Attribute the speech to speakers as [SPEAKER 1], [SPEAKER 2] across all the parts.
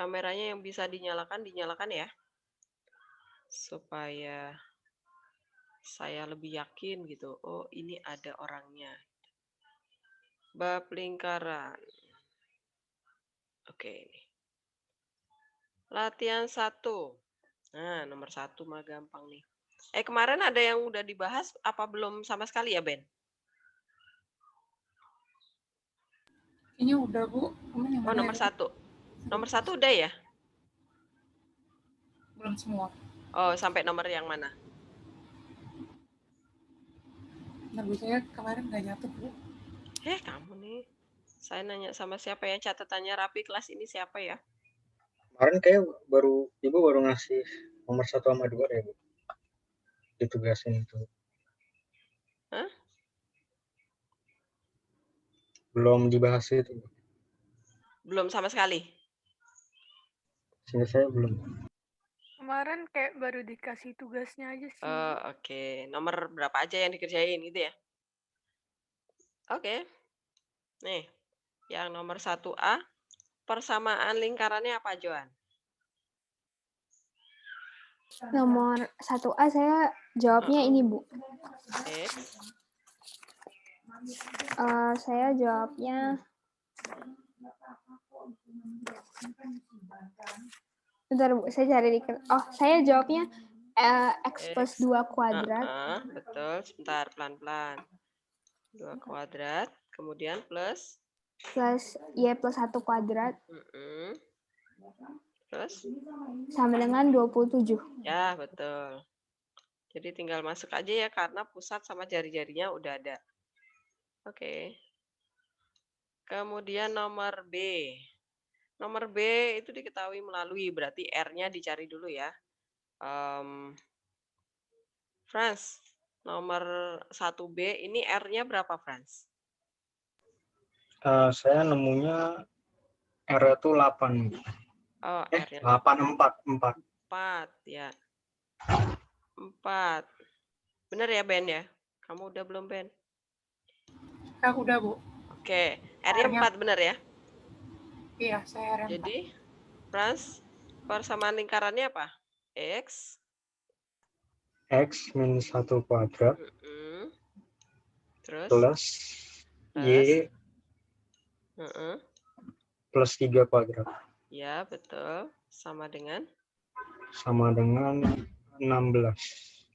[SPEAKER 1] Kameranya yang bisa dinyalakan, dinyalakan ya. Supaya saya lebih yakin gitu. Oh, ini ada orangnya. Bab lingkaran. Oke, ini. Latihan 1. Nah, nomor 1 mah gampang nih. Kemarin ada yang udah dibahas apa belum sama sekali ya, Ben?
[SPEAKER 2] Kayaknya udah, Bu. Yang
[SPEAKER 1] Oh, nomor 1. Nomor 1 udah ya?
[SPEAKER 2] Belum semua.
[SPEAKER 1] Oh, sampai nomor yang mana?
[SPEAKER 2] Nah, saya kemarin nggak nyatet, Bu.
[SPEAKER 1] Kamu nih. Saya nanya sama siapa ya? Catatannya rapi kelas ini siapa ya?
[SPEAKER 3] Kemarin kayak Ibu baru ngasih nomor 1 sama 2 ya, Bu. Ditugasin itu.
[SPEAKER 1] Hah?
[SPEAKER 3] Belum dibahas itu.
[SPEAKER 1] Belum sama sekali?
[SPEAKER 3] Sehingga saya belum.
[SPEAKER 4] Kemarin kayak baru dikasih tugasnya aja sih.
[SPEAKER 1] Oh, oke. Nomor berapa aja yang dikerjain gitu ya? Oke. Nih, yang nomor 1A, persamaan lingkarannya apa, Joan?
[SPEAKER 5] Nomor 1A saya jawabnya ini, Bu.
[SPEAKER 1] X.
[SPEAKER 5] Saya jawabnya bentar, Bu, saya cari di saya jawabnya X plus 2 kuadrat.
[SPEAKER 1] Betul, sebentar, pelan-pelan. 2 kuadrat, kemudian plus
[SPEAKER 5] Y plus 1 kuadrat.
[SPEAKER 1] Terus?
[SPEAKER 5] Sama dengan 27.
[SPEAKER 1] Ya, betul. Jadi tinggal masuk aja ya, karena pusat sama jari-jarinya udah ada. Oke. Kemudian nomor B. Nomor B itu diketahui melalui, berarti R-nya dicari dulu ya. Franz, nomor 1B ini R-nya berapa, Franz?
[SPEAKER 3] Saya nemunya R itu 8.
[SPEAKER 1] Oh, R-nya
[SPEAKER 3] 8, 4.
[SPEAKER 1] 4, ya. 4. Bener ya, Ben ya? Kamu udah belum, Ben?
[SPEAKER 2] Aku udah, Bu.
[SPEAKER 1] Oke, R-nya 4 bener ya?
[SPEAKER 2] Iya, saya R4.
[SPEAKER 1] Jadi, Franz, persamaan lingkarannya apa? X
[SPEAKER 3] min 1 kuadrat
[SPEAKER 1] terus
[SPEAKER 3] plus Y plus 3 kuadrat.
[SPEAKER 1] Ya, betul. Sama dengan
[SPEAKER 3] 16.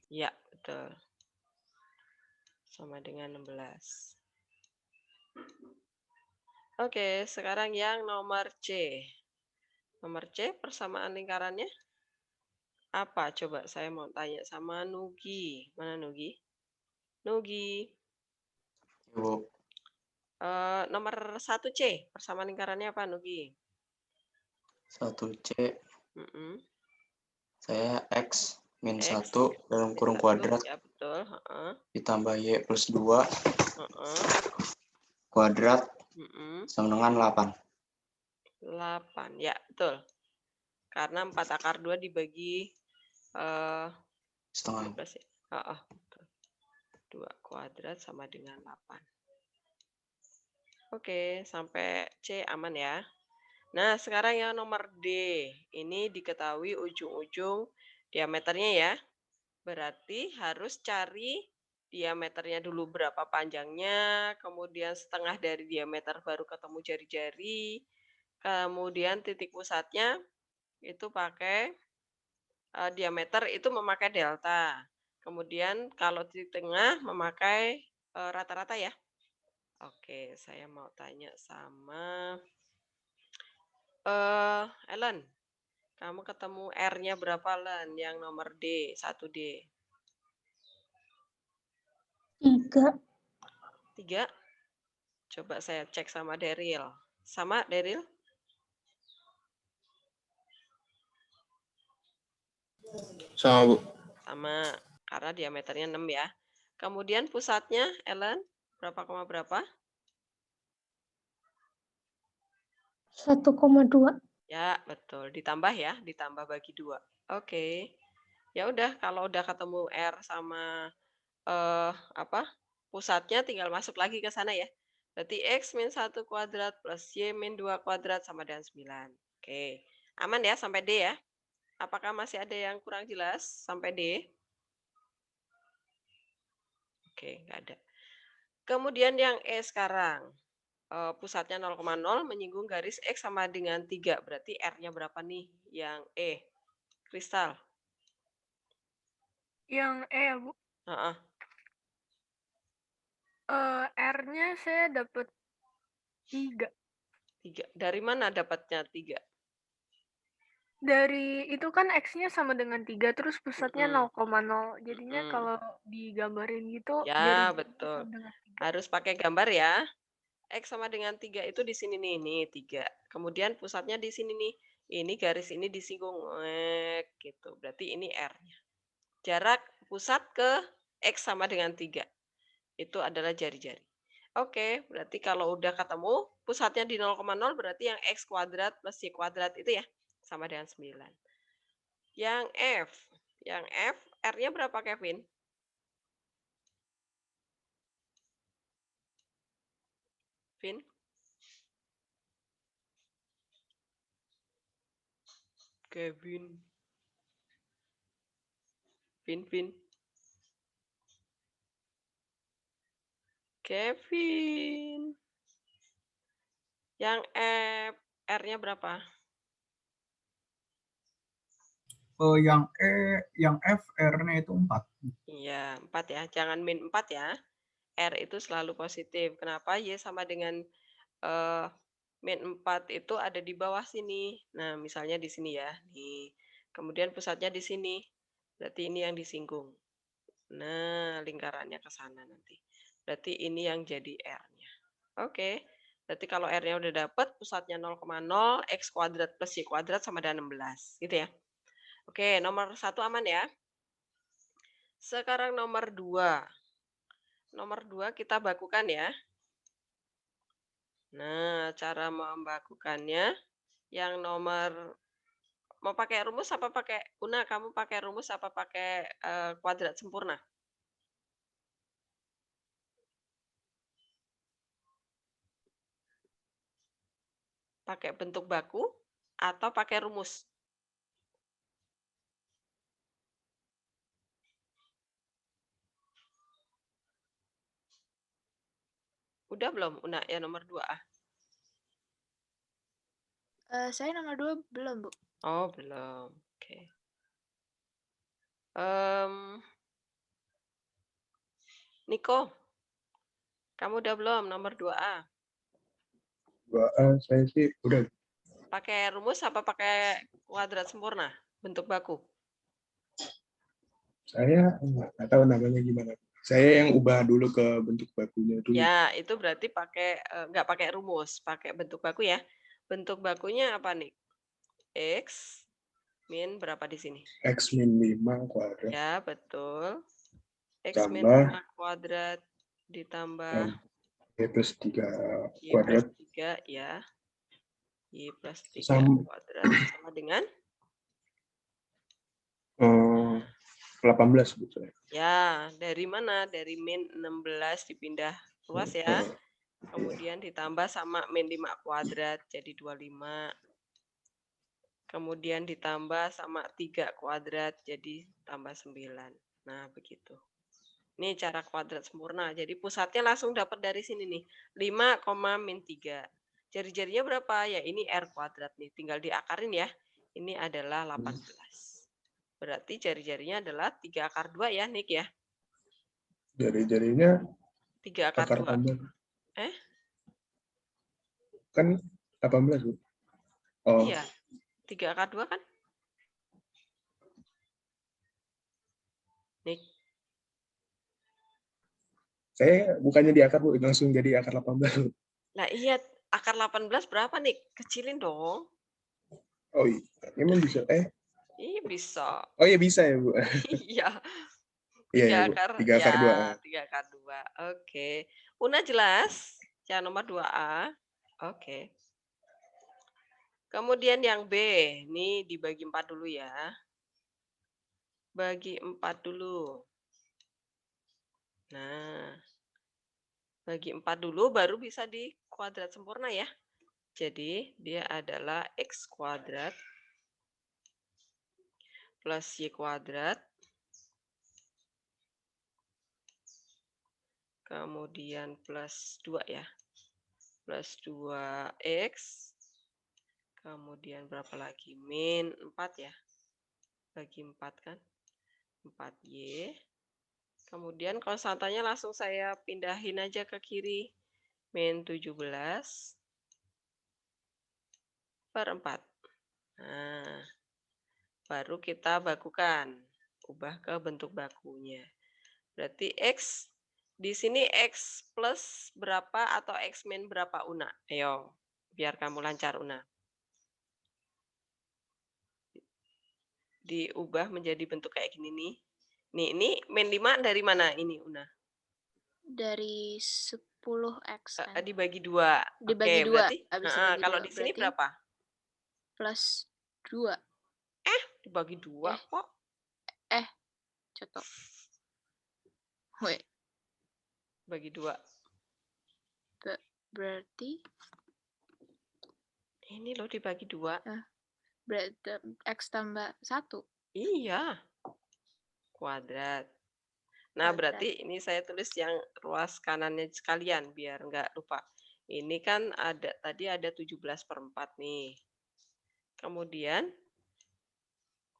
[SPEAKER 1] Ya, betul. Sama dengan 16. Oke, sekarang yang nomor C. Nomor C, persamaan lingkarannya apa? Coba saya mau tanya sama Nugi. Mana Nugi? Nugi.
[SPEAKER 6] Bu.
[SPEAKER 1] Nomor 1C, persamaan lingkarannya apa, Nugi?
[SPEAKER 6] 1C.
[SPEAKER 1] Saya
[SPEAKER 6] X min
[SPEAKER 1] X
[SPEAKER 6] 1 dalam kurung kuadrat.
[SPEAKER 1] Ya, betul.
[SPEAKER 6] Ditambah Y plus 2 kuadrat sama dengan 8.
[SPEAKER 1] 8, ya, betul. Karena 4 akar 2 dibagi
[SPEAKER 6] setengah.
[SPEAKER 1] 12 ya. 2 kuadrat sama dengan 8. Oke, sampai C aman ya. Nah, sekarang yang nomor D. Ini diketahui ujung-ujung diameternya ya. Berarti harus cari diameternya dulu berapa panjangnya, kemudian setengah dari diameter baru ketemu jari-jari, kemudian titik pusatnya itu pakai diameter itu memakai delta. Kemudian kalau titik tengah memakai rata-rata ya. Oke, saya mau tanya sama Ellen. Kamu ketemu R-nya berapa, Len? Yang nomor D, 1D.
[SPEAKER 5] 3.
[SPEAKER 1] 3? Coba saya cek sama Daryl. Sama, Daryl?
[SPEAKER 6] Sama, Bu.
[SPEAKER 1] Sama, karena diameternya 6 ya. Kemudian pusatnya, Ellen, berapa koma berapa?
[SPEAKER 5] 1,2.
[SPEAKER 1] Ya, betul. Ditambah ya, ditambah bagi 2. Oke. Ya udah, kalau udah ketemu R sama pusatnya tinggal masuk lagi ke sana ya. Berarti X min 1 kuadrat plus Y min 2 kuadrat sama dengan 9. Oke. Aman ya sampai D ya? Apakah masih ada yang kurang jelas sampai D? Oke, nggak ada. Kemudian yang E sekarang. Pusatnya 0,0 menyinggung garis X sama dengan 3. Berarti R-nya berapa nih? Yang E. Kristal.
[SPEAKER 4] Yang E ya, Bu.
[SPEAKER 1] Heeh.
[SPEAKER 4] R-nya saya dapat 3.
[SPEAKER 1] 3. Dari mana dapatnya 3?
[SPEAKER 4] Dari itu kan X-nya sama dengan 3, terus pusatnya 0,0. Jadinya kalau digambarin gitu,
[SPEAKER 1] Ya,
[SPEAKER 4] jari-jarinya
[SPEAKER 1] betul.
[SPEAKER 4] sama dengan 3.
[SPEAKER 1] Harus pakai gambar ya. X sama dengan 3 itu di sini nih, 3. Kemudian pusatnya di sini nih. Ini garis ini disinggung gitu. Berarti ini R-nya. Jarak pusat ke X sama dengan 3. Itu adalah jari-jari. Oke, berarti kalau udah ketemu pusatnya di 0,0 berarti yang X kuadrat plus Y kuadrat itu ya sama dengan 9. Yang F R-nya berapa Kevin? Vin? Kevin. Vin. Kevin. Yang F, R-nya berapa?
[SPEAKER 7] Yang F, R-nya itu 4.
[SPEAKER 1] Iya, 4 ya. Jangan min 4 ya. R itu selalu positif. Kenapa? Y sama dengan min 4 itu ada di bawah sini. Nah, misalnya di sini ya. Nih. Kemudian pusatnya di sini. Berarti ini yang disinggung. Nah, lingkarannya ke sana nanti. Berarti ini yang jadi R-nya. Oke. Berarti kalau R-nya udah dapat, pusatnya 0,0, X kuadrat plus Y kuadrat sama dengan 16. Gitu ya. Oke, nomor 1 aman ya. Sekarang nomor 2. Nomor 2 kita bakukan ya. Nah, cara membakukannya yang nomor mau pakai rumus apa pakai Una, kamu pakai rumus apa pakai kuadrat sempurna? Pakai bentuk baku atau pakai rumus? Udah belum, Una, ya nomor 2A?
[SPEAKER 8] Saya nomor 2 belum, Bu.
[SPEAKER 1] Oh, belum. Oke. Niko, kamu udah belum nomor 2A?
[SPEAKER 7] 2A saya sih udah.
[SPEAKER 1] Pakai rumus apa pakai kuadrat sempurna? Bentuk baku?
[SPEAKER 7] Saya nggak tahu namanya gimana. Saya yang ubah dulu ke bentuk bakunya dulu.
[SPEAKER 1] Ya, itu berarti pakai nggak pakai rumus, pakai bentuk baku ya. Bentuk bakunya apa nih? X min berapa di sini?
[SPEAKER 7] X min 5 kuadrat.
[SPEAKER 1] Ya, betul. X min
[SPEAKER 7] Tambah
[SPEAKER 1] 5 kuadrat ditambah
[SPEAKER 7] Y plus 3
[SPEAKER 1] Y
[SPEAKER 7] kuadrat.
[SPEAKER 1] plus 3 ya. Y plus 3 kuadrat sama dengan
[SPEAKER 7] 18 gitu.
[SPEAKER 1] Ya, dari mana? Dari min 16 dipindah luas ya. Kemudian ditambah sama min 5 kuadrat jadi 25. Kemudian ditambah sama 3 kuadrat jadi tambah 9. Nah, begitu. Ini cara kuadrat sempurna. Jadi pusatnya langsung dapat dari sini nih. 5, min 3. Jari-jarinya berapa? Ya ini R kuadrat nih. Tinggal diakarin ya. Ini adalah 18. Berarti jari-jarinya adalah 3 akar 2 ya, Nick ya?
[SPEAKER 7] Jari-jarinya
[SPEAKER 1] 3 akar 2.
[SPEAKER 7] tambah.
[SPEAKER 1] Eh?
[SPEAKER 7] Kan 18, Bu. Oh.
[SPEAKER 1] Iya. 3 akar 2 kan? Nick.
[SPEAKER 7] Saya bukannya di akar, Bu, langsung jadi akar 18.
[SPEAKER 1] Nah iya, akar 18 berapa nih? Kecilin dong.
[SPEAKER 7] Oh iya, emang bisa?
[SPEAKER 1] Iya bisa.
[SPEAKER 7] Oh iya bisa ya, Bu.
[SPEAKER 1] Iya.
[SPEAKER 7] Iya, 3 akar 2.
[SPEAKER 1] 3 akar 2. Oke. Una jelas? Yang nomor 2A. Oke. Kemudian yang B, ini dibagi 4 dulu ya. Bagi 4 dulu. Nah, bagi 4 dulu baru bisa di kuadrat sempurna ya. Jadi dia adalah X kuadrat plus Y kuadrat. Kemudian plus 2 ya. Plus 2X. Kemudian berapa lagi? Min 4 ya. Bagi 4 kan. 4Y. Kemudian konstantanya langsung saya pindahin aja ke kiri. Min 17 per 4. Nah, baru kita bakukan. Ubah ke bentuk bakunya. Berarti X, di sini X plus berapa atau X min berapa, Una? Ayo, biar kamu lancar, Una. Diubah menjadi bentuk kayak gini nih. Nih, ini min 5 dari mana ini, Una?
[SPEAKER 8] Dari 10X.
[SPEAKER 1] Dibagi 2.
[SPEAKER 8] Dibagi
[SPEAKER 1] Oke,
[SPEAKER 8] 2.
[SPEAKER 1] berarti kalau
[SPEAKER 8] 2.
[SPEAKER 1] di sini berapa?
[SPEAKER 8] Plus 2.
[SPEAKER 1] Dibagi 2 kok.
[SPEAKER 8] Cotok. Wait.
[SPEAKER 1] Bagi 2.
[SPEAKER 8] Berarti
[SPEAKER 1] ini loh dibagi 2.
[SPEAKER 8] Berarti X tambah 1.
[SPEAKER 1] Iya. Kuadrat. Nah, berarti ini saya tulis yang ruas kanannya sekalian biar nggak lupa. Ini kan tadi ada 17/4 nih. Kemudian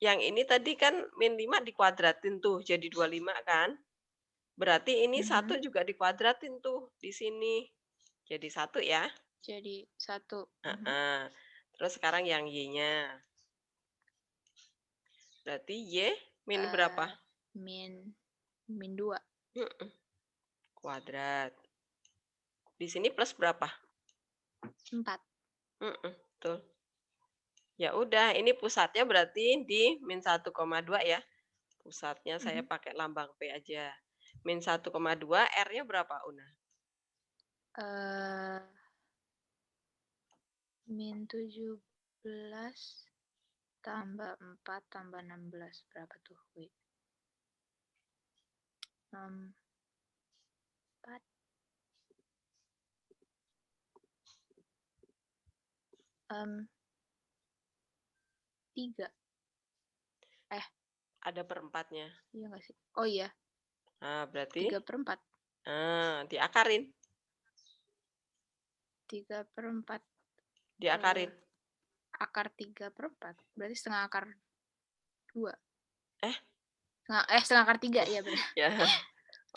[SPEAKER 1] yang ini tadi kan min 5 dikuadratin tuh jadi 25 kan? Berarti ini 1 juga dikuadratin tuh di sini. Jadi 1 ya.
[SPEAKER 8] Jadi 1.
[SPEAKER 1] Terus sekarang yang Y-nya. Berarti Y min berapa?
[SPEAKER 8] Min 2.
[SPEAKER 1] Kuadrat. Di sini plus berapa?
[SPEAKER 8] 4.
[SPEAKER 1] Betul. Ya udah, ini pusatnya berarti di min 1,2 ya. Pusatnya saya pakai lambang P aja. Min 1,2, R-nya berapa, Una?
[SPEAKER 8] Min 17 tambah 4 tambah 16. Berapa tuh? Wait. 4. 3.
[SPEAKER 1] Ada perempatnya.
[SPEAKER 8] Iya nggak sih? Oh iya.
[SPEAKER 1] Nah, berarti
[SPEAKER 8] 3/4.
[SPEAKER 1] Diakarin.
[SPEAKER 8] 3/4.
[SPEAKER 1] Diakarin.
[SPEAKER 8] Akar 3/4. Berarti setengah akar 2. Setengah akar 3 ya benar.
[SPEAKER 1] Ya.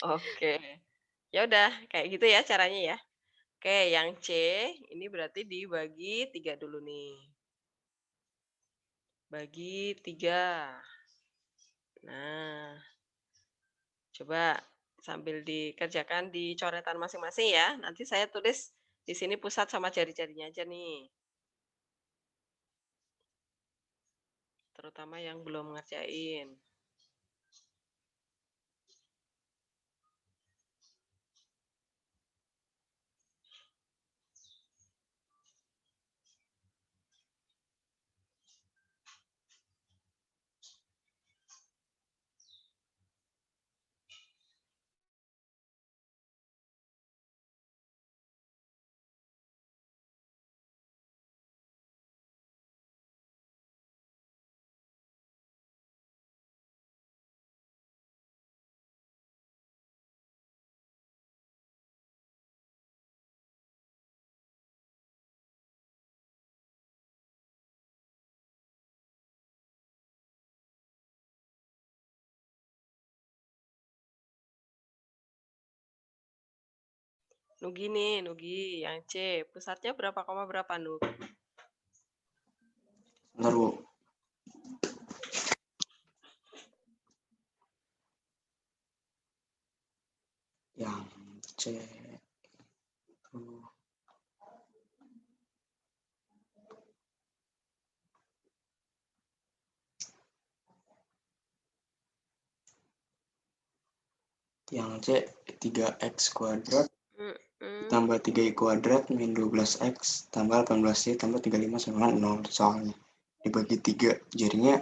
[SPEAKER 1] Oke. Ya udah, kayak gitu ya caranya ya. Oke, yang C ini berarti dibagi 3 dulu nih. Bagi 3. Nah, coba sambil dikerjakan di coretan masing-masing ya. Nanti saya tulis di sini pusat sama jari-jarinya aja nih. Terutama yang belum ngerjain. Nugi nih, Nugi yang C. Pusatnya berapa koma berapa, Nug?
[SPEAKER 6] Bentar, Bu. Yang C itu yang C 3X kuadrat tambah 3Y kuadrat min 12X tambah 18Y tambah 35 sama 0 soalnya dibagi 3 jadinya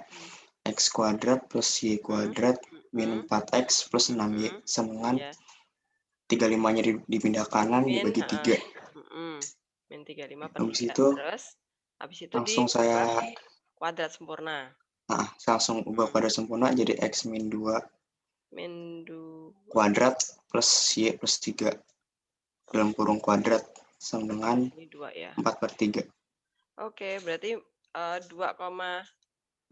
[SPEAKER 6] X kuadrat plus Y kuadrat min 4X plus 6Y sama 35-nya dipindah kanan dibagi 3.
[SPEAKER 1] Min 35 per 3.
[SPEAKER 6] Habis itu
[SPEAKER 1] Terus habis itu
[SPEAKER 6] langsung saya
[SPEAKER 1] kuadrat sempurna.
[SPEAKER 6] Nah, langsung ubah pada sempurna jadi X min 2
[SPEAKER 1] min 2
[SPEAKER 6] kuadrat plus Y plus 3 dalam kurung kuadrat sama dengan
[SPEAKER 1] ini 2 ya.
[SPEAKER 6] 4/3.
[SPEAKER 1] Oke, berarti 2,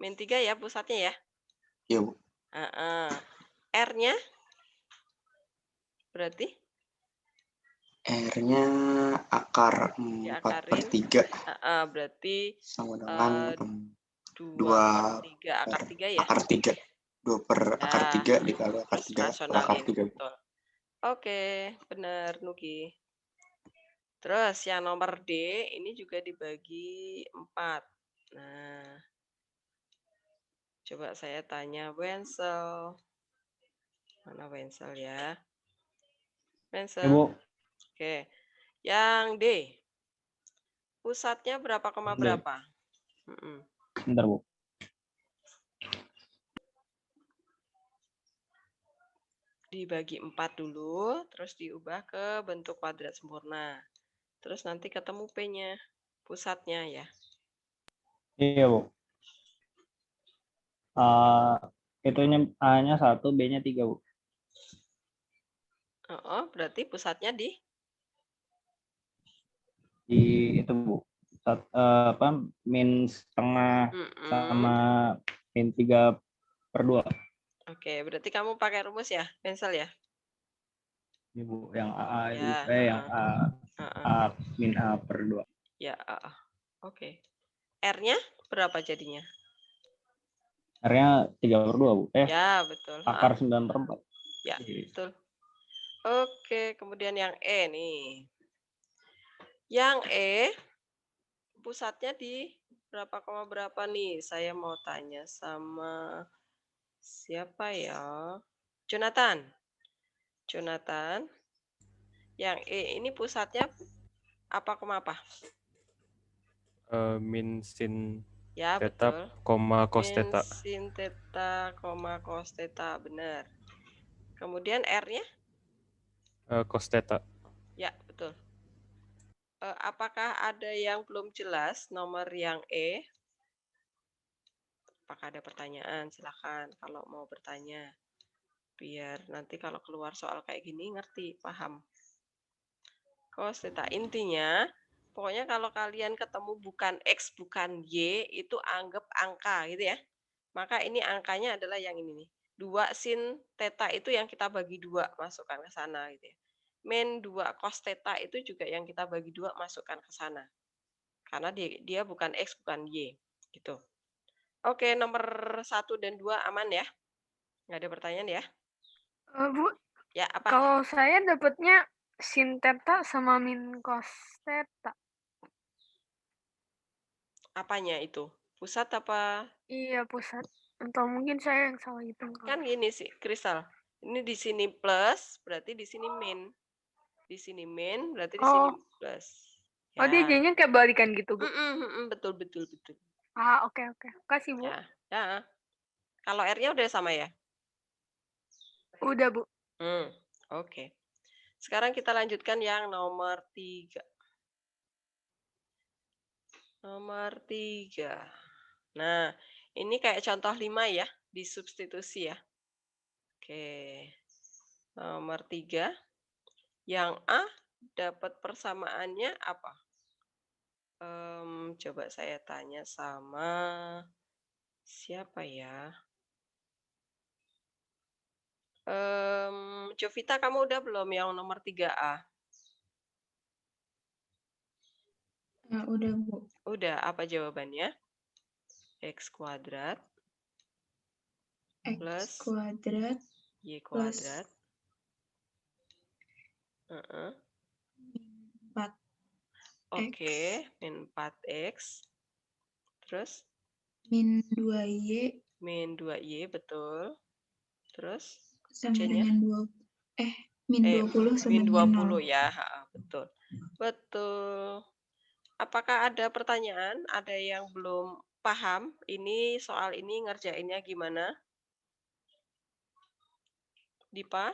[SPEAKER 1] min 3 ya pusatnya ya?
[SPEAKER 6] Iya, Bu.
[SPEAKER 1] R-nya berarti?
[SPEAKER 6] R-nya akar 4/3
[SPEAKER 1] berarti
[SPEAKER 6] sama dengan
[SPEAKER 1] 2/3 akar 3 ya?
[SPEAKER 6] akar 3. 2 per akar 3 dikali akar 3 per akar 3.
[SPEAKER 1] Betul. Oke, benar Nugi. Terus yang nomor D ini juga dibagi 4. Nah, coba saya tanya Wensel. Mana Wensel ya? Wensel.
[SPEAKER 9] Ibu.
[SPEAKER 1] Oke. Yang D. Pusatnya berapa, berapa?
[SPEAKER 9] Bentar, Bu.
[SPEAKER 1] Dibagi 4 dulu, terus diubah ke bentuk kuadrat sempurna. Terus nanti ketemu P-nya, pusatnya ya.
[SPEAKER 9] Iya, Bu. Itunya A-nya 1, B-nya 3, Bu.
[SPEAKER 1] Berarti pusatnya di
[SPEAKER 9] itu, Bu. Min setengah sama min 3/2.
[SPEAKER 1] Oke, berarti kamu pakai rumus ya, pensel ya?
[SPEAKER 9] Ini, Bu, yang AA itu,
[SPEAKER 1] Ya,
[SPEAKER 9] yang A min A/2.
[SPEAKER 1] Ya, oke. R-nya berapa jadinya?
[SPEAKER 9] R-nya 3/2, Bu.
[SPEAKER 1] Ya, betul.
[SPEAKER 9] Akar 9/4.
[SPEAKER 1] Ya, betul. Oke, kemudian yang E nih. Yang E, pusatnya di berapa, berapa nih? Saya mau tanya sama siapa ya? Jonathan. Yang E ini pusatnya apa, apa?
[SPEAKER 10] Min sin
[SPEAKER 1] ya,
[SPEAKER 10] theta,
[SPEAKER 1] betul.
[SPEAKER 10] cos theta.
[SPEAKER 1] Min sin theta, cos theta, benar. Kemudian R-nya?
[SPEAKER 10] Cos theta.
[SPEAKER 1] Ya, betul. Apakah ada yang belum jelas nomor yang E? Apakah ada pertanyaan? Silakan kalau mau bertanya. Biar nanti kalau keluar soal kayak gini ngerti, paham. Cos theta. Intinya, pokoknya kalau kalian ketemu bukan X, bukan Y, itu anggap angka gitu ya. Maka ini angkanya adalah yang ini nih. 2 sin theta itu yang kita bagi 2, masukkan ke sana gitu ya. Min 2 cos theta itu juga yang kita bagi 2, masukkan ke sana. Karena dia bukan X, bukan Y. Gitu. Oke, nomor 1 dan 2 aman ya? Nggak ada pertanyaan ya?
[SPEAKER 4] Bu,
[SPEAKER 1] Ya, apa?
[SPEAKER 4] Kalau saya dapatnya sin theta sama min cos theta.
[SPEAKER 1] Apanya itu? Pusat apa?
[SPEAKER 4] Iya, pusat. Atau mungkin saya yang salah hitung.
[SPEAKER 1] Kan gini sih, Kristal. Ini di sini plus, berarti di sini min. Di sini min, berarti di sini plus.
[SPEAKER 4] Ya. Oh, dia jadinya kayak balikan gitu, Bu?
[SPEAKER 1] Betul.
[SPEAKER 4] Oke. Kasih, Bu.
[SPEAKER 1] Ya. Kalau R-nya udah sama ya?
[SPEAKER 4] Udah, Bu.
[SPEAKER 1] Oke. Sekarang kita lanjutkan yang nomor 3. Nomor 3. Nah, ini kayak contoh 5 ya, disubstitusi ya. Oke. Nomor 3. Yang A dapat persamaannya apa? Coba saya tanya sama siapa ya? Jovita, kamu udah belum yang nomor 3A?
[SPEAKER 8] Udah, Bu.
[SPEAKER 1] Udah, apa jawabannya? X kuadrat plus
[SPEAKER 8] kuadrat
[SPEAKER 1] Y kuadrat.
[SPEAKER 8] 4.
[SPEAKER 1] Oke, min 4X. Terus?
[SPEAKER 8] Min 2Y.
[SPEAKER 1] Min 2Y, betul. Terus?
[SPEAKER 8] Sama dengan min 20 sama
[SPEAKER 1] min 20
[SPEAKER 8] dengan 0.
[SPEAKER 1] Ya, betul. Apakah ada pertanyaan? Ada yang belum paham? Ini soal ini ngerjainnya gimana? Dipa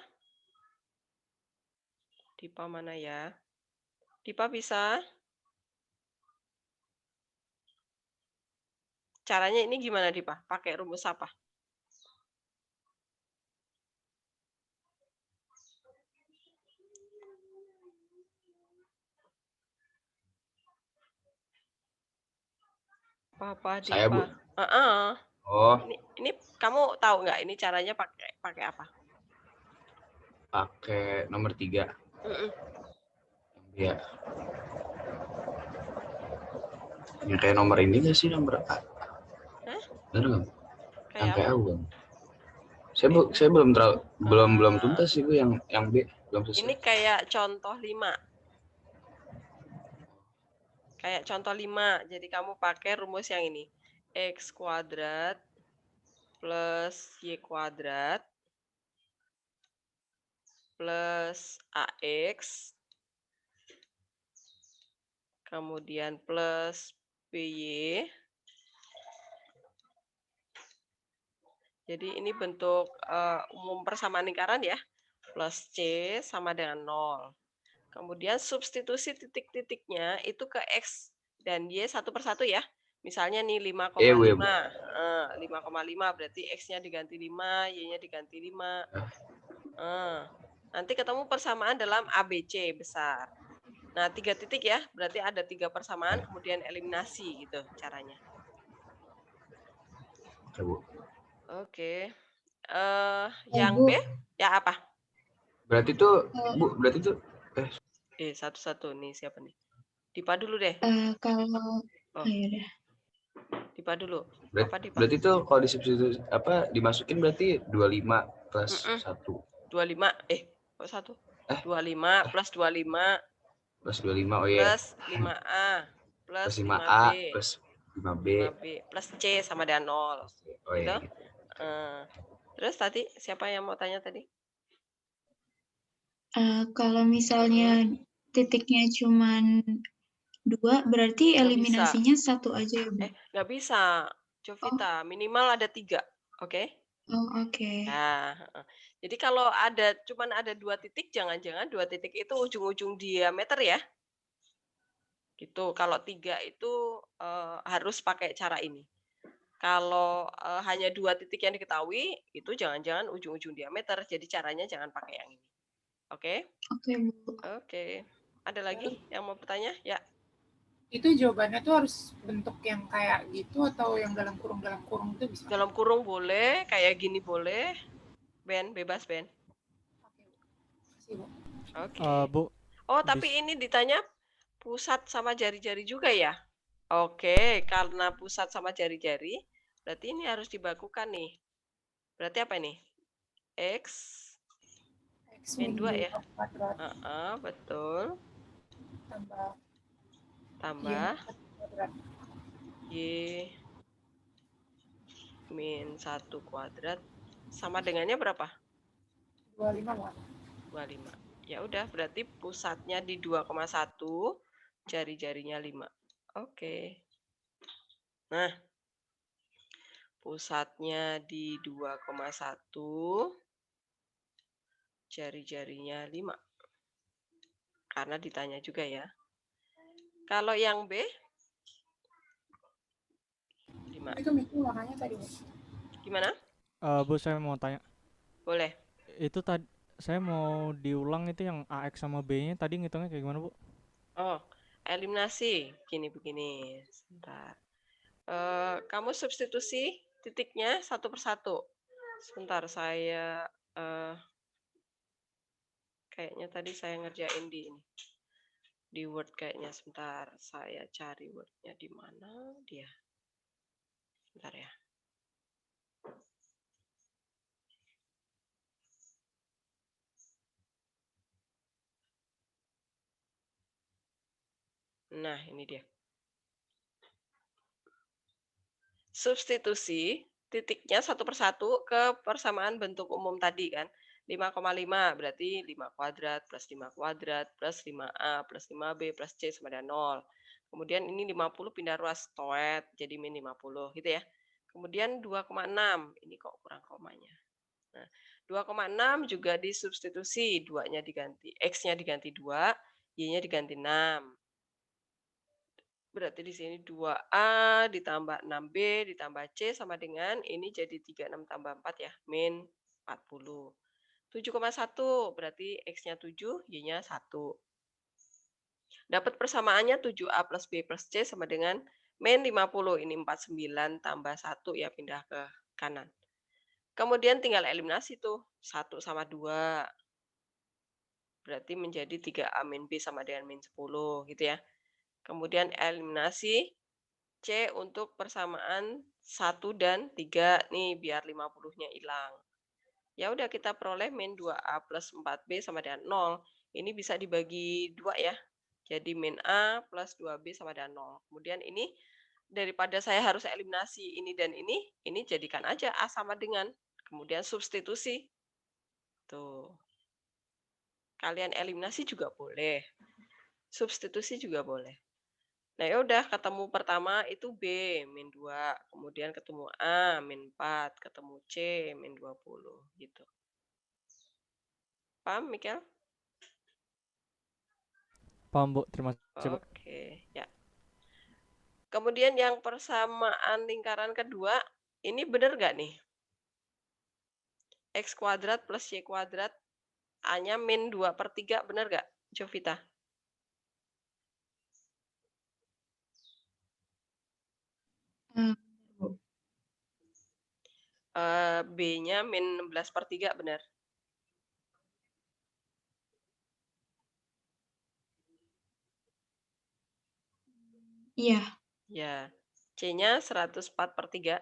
[SPEAKER 1] mana ya? Dipa bisa? caranya ini gimana, Dipa? Pakai rumus apa? Apa,
[SPEAKER 11] Saya, Bu.
[SPEAKER 1] Dipa?
[SPEAKER 11] Oh,
[SPEAKER 1] Ini kamu tahu nggak ini caranya pakai apa?
[SPEAKER 11] pakai nomor 3. Ya. Yang kayak nomor ini nggak sih, nomor A?
[SPEAKER 1] Hah?
[SPEAKER 11] Benar nggak? Yang
[SPEAKER 1] Kayak
[SPEAKER 11] kayak
[SPEAKER 1] apa?
[SPEAKER 11] A bukan? Saya belum tuntas sih, Bu, yang B belum selesai.
[SPEAKER 1] Ini kayak contoh 5. Kayak contoh 5. Jadi kamu pakai rumus yang ini. X kuadrat plus Y kuadrat plus AX kemudian plus BY. Jadi ini bentuk umum persamaan lingkaran ya. Plus C sama dengan 0. Kemudian substitusi titik-titiknya itu ke X dan Y satu persatu ya. Misalnya nih 5,5. 5,5 berarti X-nya diganti 5, Y-nya diganti 5. Nanti ketemu persamaan dalam ABC besar. Nah, 3 titik ya, berarti ada 3 persamaan, kemudian eliminasi gitu caranya. Oke. Yang
[SPEAKER 8] Bu.
[SPEAKER 1] B, ya apa?
[SPEAKER 11] Berarti tuh, Bu,
[SPEAKER 1] satu-satu nih, siapa nih? Dipa dulu deh.
[SPEAKER 8] Kalau ya.
[SPEAKER 1] Dipa dulu.
[SPEAKER 11] Berarti tuh kalau disubstitusi dimasukin berarti 25 plus 1.
[SPEAKER 1] 25 kok 1? 25 plus 25
[SPEAKER 11] plus 25 oh iya.
[SPEAKER 1] Plus 5A plus
[SPEAKER 11] 5A
[SPEAKER 1] 5B
[SPEAKER 11] plus 5B
[SPEAKER 1] plus C sama dengan 0.
[SPEAKER 11] Oh iya.
[SPEAKER 1] Gitu. Terus tadi siapa yang mau tanya tadi?
[SPEAKER 8] Kalau misalnya titiknya cuman 2, berarti eliminasinya 1 aja ya, Bu?
[SPEAKER 1] Nggak bisa, Jovita. Minimal ada 3, oke?
[SPEAKER 8] Oh, oke.
[SPEAKER 1] Nah, jadi kalau cuman ada 2 titik, jangan-jangan 2 titik itu ujung-ujung diameter ya. Gitu. Kalau 3 itu harus pakai cara ini. Kalau hanya 2 titik yang diketahui, itu jangan-jangan ujung-ujung diameter. Jadi caranya jangan pakai yang ini. Oke?
[SPEAKER 8] Oke, Bu.
[SPEAKER 1] Oke. Ada lagi yang mau bertanya? Ya.
[SPEAKER 2] Itu jawabannya tuh harus bentuk yang kayak gitu atau yang dalam kurung itu bisa?
[SPEAKER 1] Dalam kurung boleh, kayak gini boleh. Ben, bebas Ben. Oke.
[SPEAKER 10] Bu.
[SPEAKER 1] Oh, tapi ini ditanya pusat sama jari-jari juga ya? Oke, karena pusat sama jari-jari, berarti ini harus dibakukan nih. Berarti apa ini? X min 2 ya? Betul. Tambah Y min 1 kuadrat sama dengannya berapa?
[SPEAKER 2] 25.
[SPEAKER 1] 25. Ya udah, berarti pusatnya di 2,1, jari-jarinya 5. Oke. Nah, pusatnya di 2,1, jari-jarinya 5. Karena ditanya juga ya. Kalau yang B? 5.
[SPEAKER 2] Itu makanya tadi.
[SPEAKER 1] Gimana?
[SPEAKER 10] Bu, saya mau tanya.
[SPEAKER 1] Boleh.
[SPEAKER 10] Itu tadi saya mau diulang itu yang AX sama B-nya tadi ngitungnya kayak gimana, Bu?
[SPEAKER 1] Oh, eliminasi. Begini. Sebentar. Kamu substitusi titiknya satu persatu. Sebentar, saya kayaknya tadi saya ngerjain di Word kayaknya. Sebentar, saya cari Word-nya di mana dia. Sebentar ya. Nah, ini dia. Substitusi titiknya satu persatu ke persamaan bentuk umum tadi kan. 5,5 berarti 5 kuadrat plus 5 kuadrat plus 5A plus 5B plus C sama dengan 0. Kemudian ini 50 pindah ruas toet jadi min 50 gitu ya. Kemudian 2,6 ini kok kurang komanya. Nah, 2,6 juga disubstitusi, 2-nya diganti, X-nya diganti 2, Y-nya diganti 6. Berarti di sini 2A ditambah 6B ditambah C sama dengan ini jadi 36 tambah 4 ya, min 40. 7,1 berarti X-nya 7, Y-nya 1. Dapat persamaannya 7A plus B plus C sama dengan min 50. Ini 49 tambah 1 ya, pindah ke kanan. Kemudian tinggal eliminasi tuh, 1 sama 2. Berarti menjadi 3A min B sama dengan min 10 gitu ya. Kemudian eliminasi C untuk persamaan 1 dan 3 nih biar 50-nya hilang. Ya udah kita peroleh min 2A plus 4B sama dengan 0. Ini bisa dibagi 2 ya. Jadi min A plus 2B sama dengan 0. Kemudian ini daripada saya harus eliminasi ini dan ini jadikan aja A sama dengan. Kemudian substitusi. Tuh. Kalian eliminasi juga boleh. Substitusi juga boleh. Nah, ya udah ketemu pertama itu B min 2, kemudian ketemu A min 4, ketemu C min 20 gitu. Paham, Mikel?
[SPEAKER 10] Paham, Bu. Terima kasih, Bu.
[SPEAKER 1] Oke, ya. Kemudian yang persamaan lingkaran kedua, ini benar nggak nih? X kuadrat plus Y kuadrat, A-nya min 2/3, benar nggak, Jovita? B-nya min 16/3, benar?
[SPEAKER 8] Iya.
[SPEAKER 1] Ya. C-nya 104/3.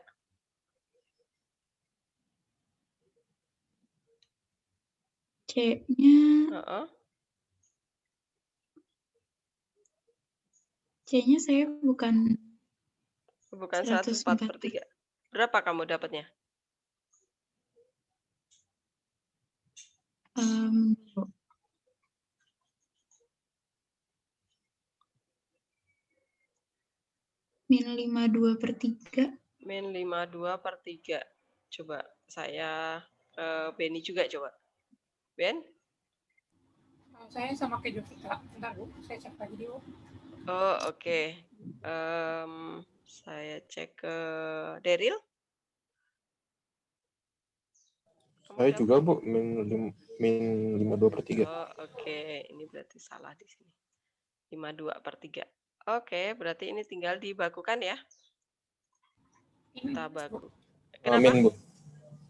[SPEAKER 8] C-nya C-nya saya bukan
[SPEAKER 1] 104/3. Berapa kamu dapatnya?
[SPEAKER 8] Min 52/3.
[SPEAKER 1] Min 52/3. Coba saya Benny juga coba. Ben?
[SPEAKER 2] Saya sama kayak Jovita. Bentar, Bu. Saya cek lagi dulu.
[SPEAKER 1] Oh, oke. Saya cek ke Daryl.
[SPEAKER 7] Saya juga, Bu, min 52/3.
[SPEAKER 1] Oh, oke. Ini berarti salah di sini. 52/3. Oke, berarti ini tinggal dibakukan ya. Kita baku. Kenapa?
[SPEAKER 7] Min, Bu.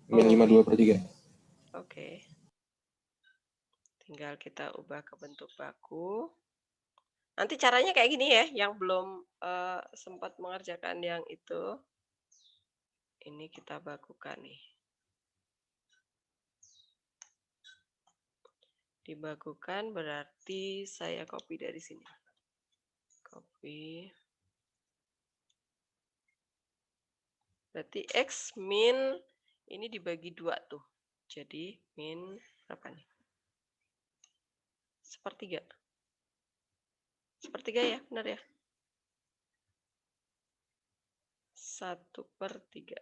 [SPEAKER 7] Min 52/3.
[SPEAKER 1] Oke. Tinggal kita ubah ke bentuk baku. Nanti caranya kayak gini ya, yang belum sempat mengerjakan yang itu. Ini kita bakukan nih. Dibakukan berarti saya copy dari sini. Copy. Berarti X min ini dibagi 2 tuh. Jadi min berapa nih? 1/3. 1/3 ya, benar ya? 1/3.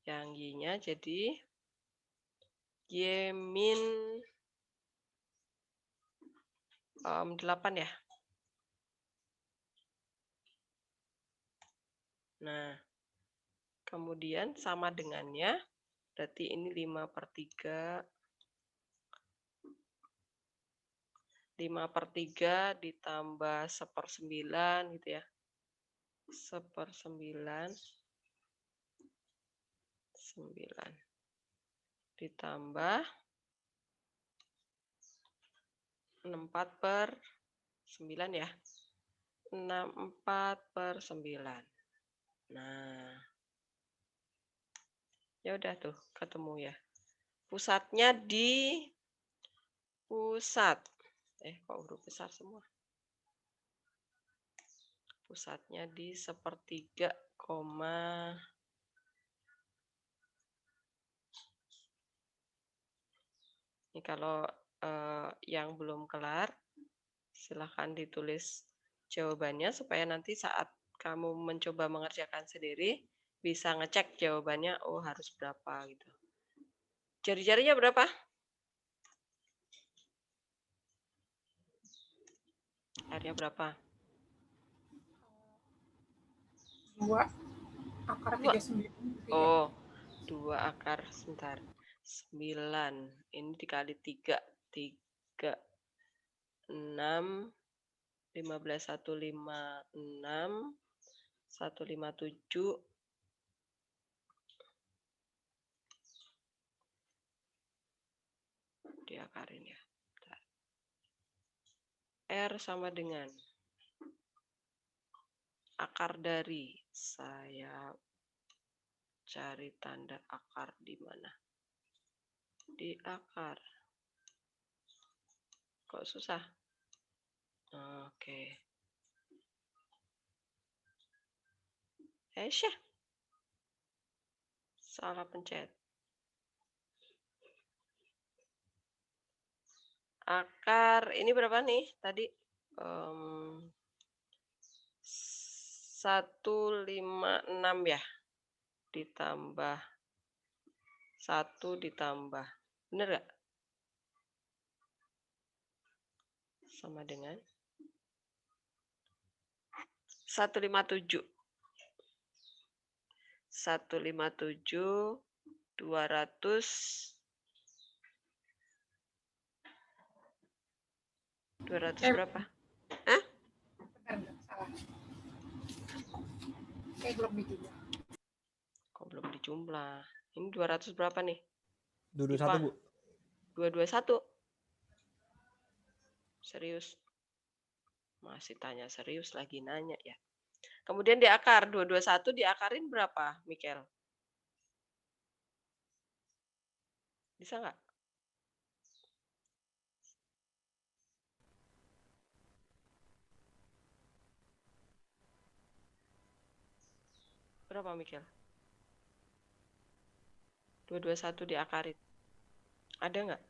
[SPEAKER 1] Yang Y-nya jadi Y min 8 ya. Nah, kemudian sama dengannya, berarti ini 5/3. 5/3 ditambah 1/9 gitu ya. 1/9. 9. Ditambah 64/9 ya. 64/9. Nah. Ya udah tuh, ketemu ya. Pusatnya di pusat. Kok huruf besar semua? Pusatnya di 1/3, ini kalau yang belum kelar, silahkan ditulis jawabannya supaya nanti saat kamu mencoba mengerjakan sendiri, bisa ngecek jawabannya, oh harus berapa gitu. Jari-jarinya berapa? R-nya berapa?
[SPEAKER 2] 2 akar 39.
[SPEAKER 1] Oh, 2 akar, sebentar. 9. Ini dikali 3. 3, 6, 15, 156, 157. Diakarin ya. Bentar. R sama dengan akar dari, saya cari tanda akar di mana? Di akar. Kok susah? Oke. Syah. Salah pencet. Akar, ini berapa nih tadi? 156 ya? Ditambah 1 ditambah. Bener gak? Sama dengan 157. 157, 200 berapa? Hah?
[SPEAKER 2] Bentar, salah. Kayak belum dijumlah.
[SPEAKER 1] Kok belum dijumlah? Ini 200 berapa nih?
[SPEAKER 10] 221, Bu.
[SPEAKER 1] 221. Serius? Masih tanya serius lagi nanya ya. Kemudian diakar, 221 diakarin berapa, Mikel? Bisa nggak? Berapa, Mikel? 221 diakarin. Ada nggak?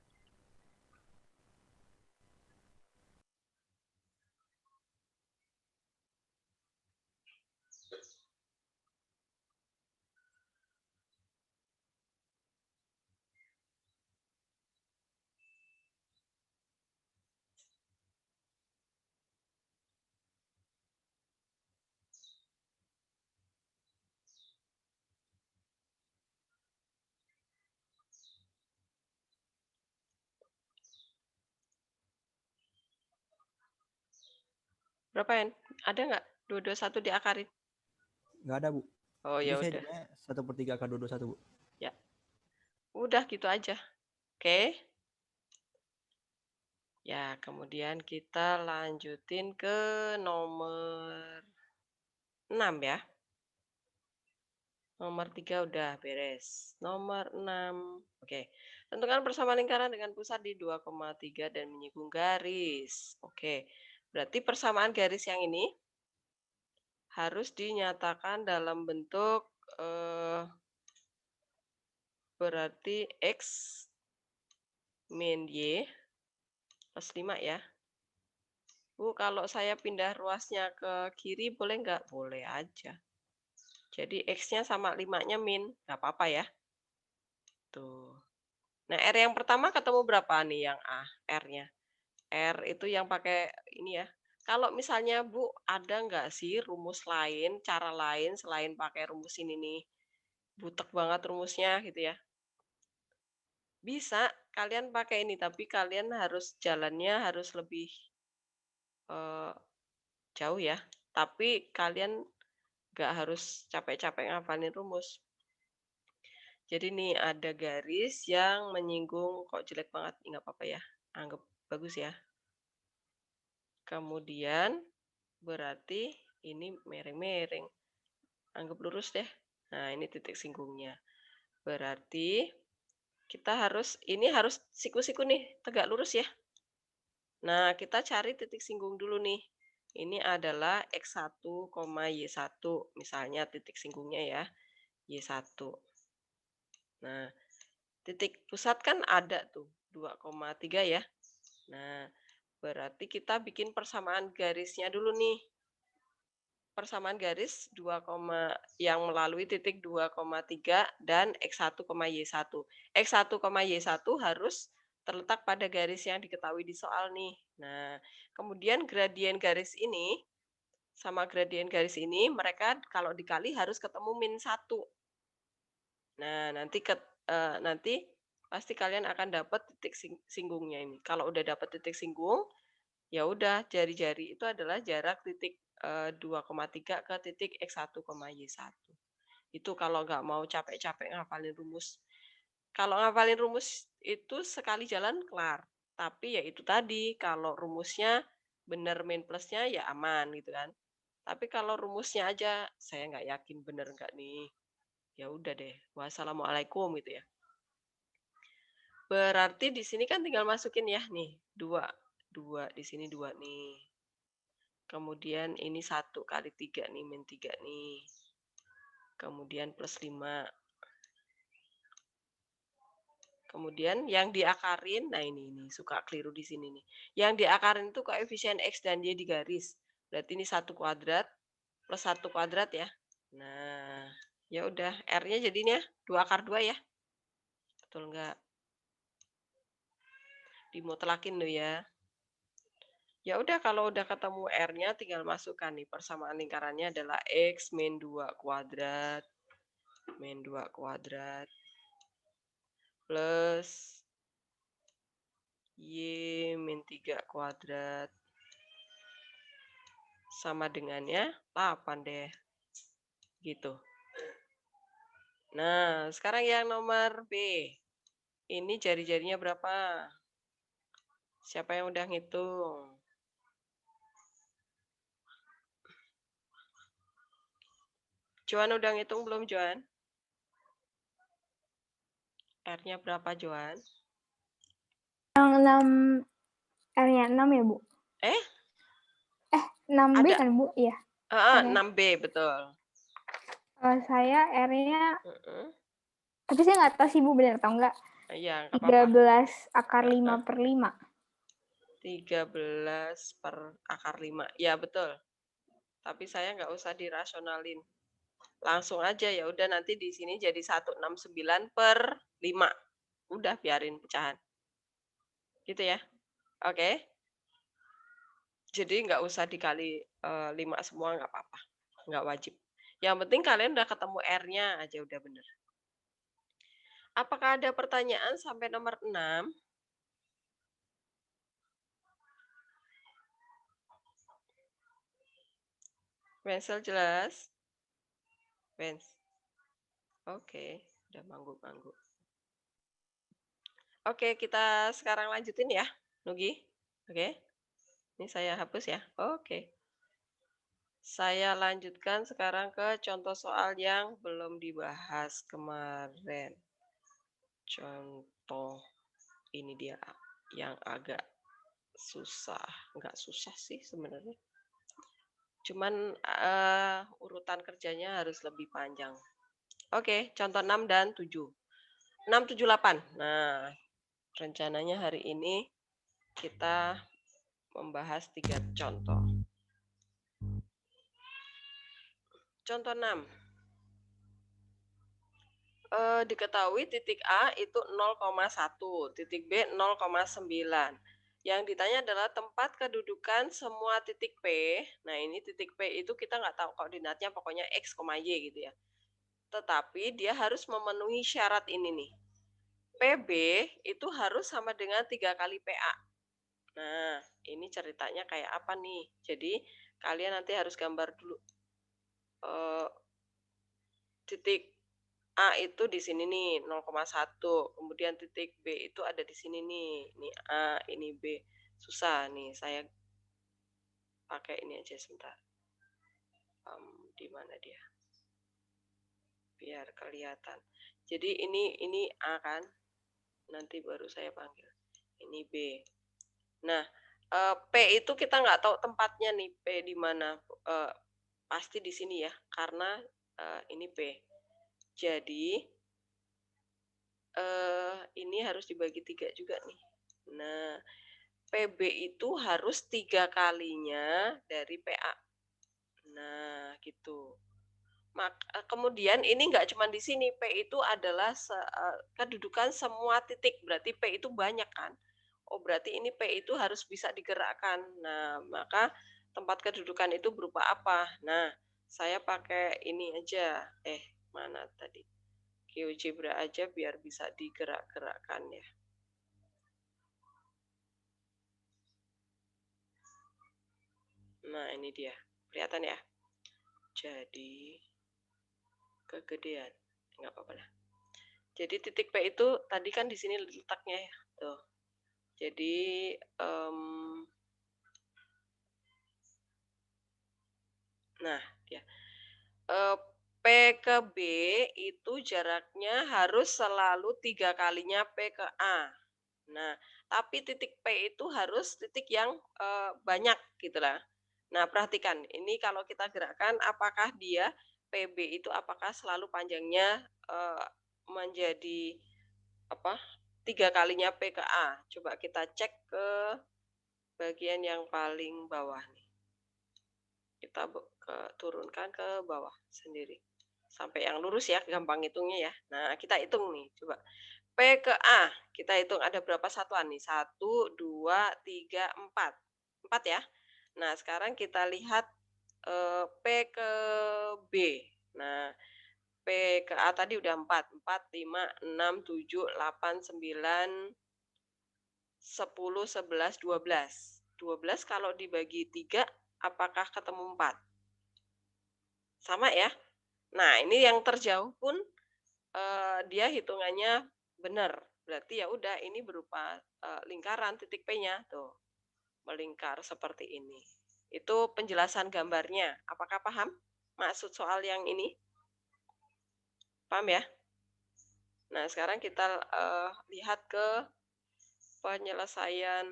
[SPEAKER 1] Berapa, En? Ada nggak 221 diakarin?
[SPEAKER 10] Nggak ada, Bu.
[SPEAKER 1] Oh,
[SPEAKER 10] Jadi
[SPEAKER 1] ya
[SPEAKER 10] saya
[SPEAKER 1] udah.
[SPEAKER 10] jawabnya 1/3 akar 221, Bu.
[SPEAKER 1] Ya. Udah gitu aja. Oke. Ya, kemudian kita lanjutin ke nomor 6 ya. Nomor 3 udah beres. Nomor 6. Oke. Tentukan persamaan lingkaran dengan pusat di 2,3 dan menyinggung garis. Oke. Berarti persamaan garis yang ini harus dinyatakan dalam bentuk berarti X min Y plus 5 ya. Bu, kalau saya pindah ruasnya ke kiri boleh nggak? Boleh aja. Jadi X-nya sama 5-nya min. Nggak apa-apa ya. Tuh. Nah, R yang pertama ketemu berapa nih yang A? R-nya. R itu yang pakai ini ya. Kalau misalnya Bu, ada nggak sih rumus lain, cara lain selain pakai rumus ini nih? Butek banget rumusnya gitu ya. Bisa, kalian pakai ini, tapi kalian harus jalannya harus lebih jauh ya. Tapi kalian nggak harus capek-capek ngapalin rumus. Jadi nih ada garis yang menyinggung, kok jelek banget, nggak apa-apa ya. Anggap bagus ya. Kemudian berarti ini miring-miring. Anggap lurus deh. Nah, ini titik singgungnya. Berarti kita harus, ini harus siku-siku nih, tegak lurus ya. Nah, kita cari titik singgung dulu nih. Ini adalah X1, Y1. Misalnya titik singgungnya ya, Y1. Nah, titik pusat kan ada tuh, 2,3 ya. Nah, berarti kita bikin persamaan garisnya dulu nih. Persamaan garis 2, yang melalui titik 2,3 dan X1, Y1. X1, Y1 harus terletak pada garis yang diketahui di soal nih. Nah, kemudian gradien garis ini sama gradien garis ini mereka kalau dikali harus ketemu min 1. Nah, nanti pasti kalian akan dapat titik singgungnya ini. Kalau udah dapat titik singgung, ya udah jari-jari itu adalah jarak titik 2,3 ke titik X1, Y1. Itu kalau nggak mau capek-capek ngapalin rumus. Kalau ngapalin rumus itu sekali jalan kelar. Tapi ya itu tadi, kalau rumusnya bener min plusnya ya aman gitu kan. Tapi kalau rumusnya aja saya nggak yakin bener nggak nih. Ya udah deh. Wassalamualaikum gitu ya. Berarti di sini kan tinggal masukin ya nih 2 di sini 2 nih. Kemudian ini 1 kali 3 nih min 3 nih. Kemudian plus 5. Kemudian yang diakarin, nah ini suka keliru di sini nih. Yang diakarin itu koefisien X dan Y di garis. Berarti ini 1 kuadrat plus 1 kuadrat ya. Nah, ya udah R-nya jadinya 2 akar 2 ya. Betul nggak? Dimutlakin loh ya. Ya udah kalau udah ketemu R-nya tinggal masukkan nih. Persamaan lingkarannya adalah X min 2 kuadrat plus Y min 3 kuadrat sama dengannya 8 deh. Gitu. Nah, sekarang yang nomor B. Ini jari-jarinya berapa? Siapa yang udah ngitung? Joan udah ngitung belum, Joan? R-nya berapa, Joan?
[SPEAKER 5] Yang 6, R-nya 6 ya, Bu? 6B
[SPEAKER 1] Ada.
[SPEAKER 5] kan, Bu? Iya.
[SPEAKER 1] 6B, betul.
[SPEAKER 5] Saya R-nya, tapi saya nggak tahu sih, Bu, benar atau enggak.
[SPEAKER 1] Iya, nggak apa-apa.
[SPEAKER 5] 13 akar 5 per 5.
[SPEAKER 1] 13 per akar 5. Ya, betul. Tapi saya nggak usah dirasionalin. Langsung aja ya udah nanti di sini jadi 169 per 5. Udah biarin pecahan. Gitu ya. Oke. Jadi nggak usah dikali 5 semua, nggak apa-apa. Nggak wajib. Yang penting kalian udah ketemu R-nya aja udah bener. Apakah ada pertanyaan sampai nomor 6? Wensel jelas? Wens. Oke, udah mangguk-mangguk. Oke, kita sekarang lanjutin ya, Nugi. Oke. Ini saya hapus ya. Oke. Saya lanjutkan sekarang ke contoh soal yang belum dibahas kemarin. Contoh ini dia yang agak susah. Enggak susah sih sebenarnya. Cuman urutan kerjanya harus lebih panjang. Oke, contoh 6 dan 7. 6, 7, 8. Nah, rencananya hari ini kita membahas 3 contoh. Contoh 6. Diketahui titik A itu 0,1, titik B 0,9. Yang ditanya adalah tempat kedudukan semua titik P. Nah, ini titik P itu kita nggak tahu koordinatnya, pokoknya X, Y gitu ya. Tetapi dia harus memenuhi syarat ini nih. PB itu harus sama dengan 3 kali PA. Nah, ini ceritanya kayak apa nih? Jadi, kalian nanti harus gambar dulu. Titik A itu di sini nih 0,1. Kemudian titik B itu ada di sini nih. Ini A, ini B. Susah nih, saya pakai ini aja sebentar. Di mana dia? Biar kelihatan. Jadi ini A kan? Nanti baru saya panggil. Ini B. Nah, P itu kita nggak tahu tempatnya nih, P di mana. Pasti di sini ya, karena ini P. Jadi, ini harus dibagi 3 juga nih. Nah, PB itu harus 3 kalinya dari PA. Nah, gitu. Kemudian ini nggak cuma di sini, P itu adalah kedudukan semua titik, berarti P itu banyak kan. Oh, berarti ini P itu harus bisa digerakkan. Nah, maka tempat kedudukan itu berupa apa? Nah, saya pakai ini aja. Mana tadi? GeoGebra aja biar bisa digerak-gerakkan ya. Nah, ini dia. Kelihatan ya? Jadi kegedean, nggak apa-apa lah. Jadi titik P itu tadi kan di sini letaknya ya, tuh. Jadi nah ya P ke B itu jaraknya harus selalu 3 kalinya P ke A. Nah, tapi titik P itu harus titik yang banyak gitulah. Nah, perhatikan ini kalau kita gerakkan apakah dia PB itu apakah selalu panjangnya menjadi apa 3 kalinya P ke A. Coba kita cek ke bagian yang paling bawah nih. Kita turunkan ke bawah sendiri. Sampai yang lurus ya, gampang hitungnya ya. Nah, kita hitung nih, coba. P ke A, kita hitung ada berapa satuan nih? 1, 2, 3, 4. 4 ya. Nah, sekarang kita lihat P ke B. Nah, P ke A tadi udah 4. 4, 5, 6, 7, 8, 9, 10, 11, 12. 12 kalau dibagi 3, apakah ketemu 4? Sama ya? Nah, ini yang terjauh pun dia hitungannya benar. Berarti ya udah ini berupa lingkaran titik P-nya. Tuh, melingkar seperti ini. Itu penjelasan gambarnya. Apakah paham maksud soal yang ini? Paham ya? Nah, sekarang kita lihat ke penyelesaian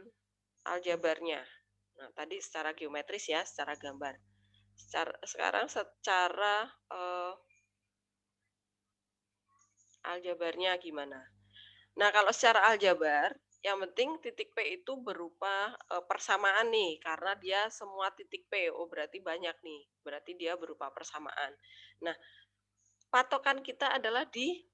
[SPEAKER 1] aljabarnya. Nah, tadi secara geometris ya, secara gambar. Sekarang secara aljabarnya gimana? Nah, kalau secara aljabar, yang penting titik P itu berupa persamaan nih, karena dia semua titik P. Oh, berarti banyak nih. Berarti dia berupa persamaan. Nah, patokan kita adalah di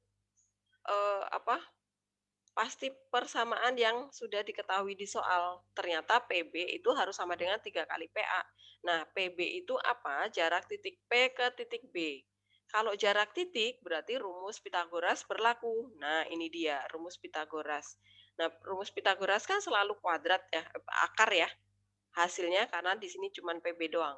[SPEAKER 1] pasti persamaan yang sudah diketahui di soal. Ternyata PB itu harus sama dengan 3 kali PA. Nah, PB itu apa? Jarak titik P ke titik B. Kalau jarak titik berarti rumus Pitagoras berlaku. Nah, ini dia rumus Pitagoras. Nah, rumus Pitagoras kan selalu kuadrat ya, akar ya. Hasilnya karena di sini cuma PB doang.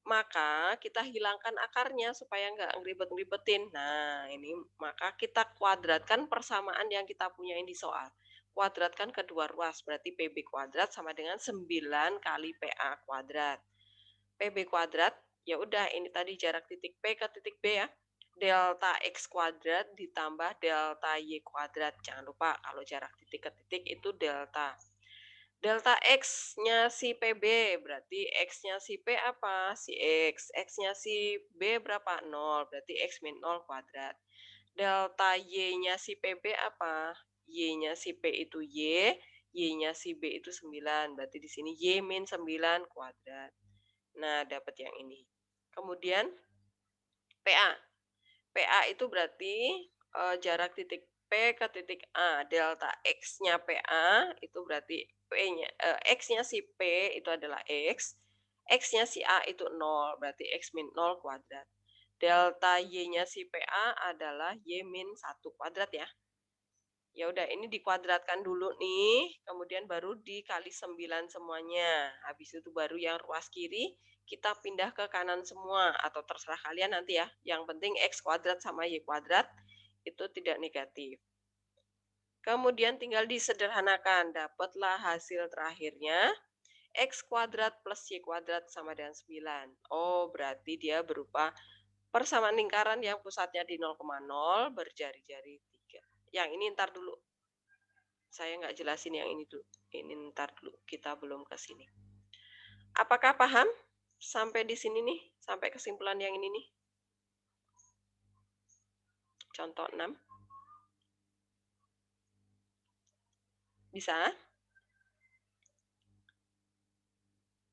[SPEAKER 1] Maka kita hilangkan akarnya supaya nggak ngeribet-ngeribetin. Nah, ini maka kita kuadratkan persamaan yang kita punya di soal. Kuadratkan kedua ruas, berarti PB kuadrat sama dengan 9 kali PA kuadrat. PB kuadrat, ya udah ini tadi jarak titik P ke titik B ya. Delta X kuadrat ditambah delta Y kuadrat. Jangan lupa kalau jarak titik ke titik itu delta. Delta X-nya si PB, berarti X-nya si P apa? Si X. X-nya si B berapa? 0, berarti X min 0 kuadrat. Delta Y-nya si PB apa? Y-nya si P itu Y, Y-nya si B itu 9, berarti di sini Y min 9 kuadrat. Nah, dapat yang ini. Kemudian, PA. PA itu berarti jarak titik P ke titik A. Delta X-nya PA itu berarti P-nya X-nya si P itu adalah X. X-nya si A itu 0, berarti X min 0 kuadrat. Delta Y-nya si PA adalah Y min 1 kuadrat ya. Ya udah ini dikuadratkan dulu nih, kemudian baru dikali 9 semuanya. Habis itu baru yang ruas kiri kita pindah ke kanan semua atau terserah kalian nanti ya. Yang penting X kuadrat sama Y kuadrat itu tidak negatif. Kemudian tinggal disederhanakan, dapatlah hasil terakhirnya X kuadrat plus Y kuadrat sama dengan 9. Oh, berarti dia berupa persamaan lingkaran yang pusatnya di 0,0 berjari-jari 3. Yang ini ntar dulu. Saya nggak jelasin yang ini dulu. Ini ntar dulu. Kita belum ke sini. Apakah paham sampai di sini nih? Sampai kesimpulan yang ini nih. Contoh 6. Bisa?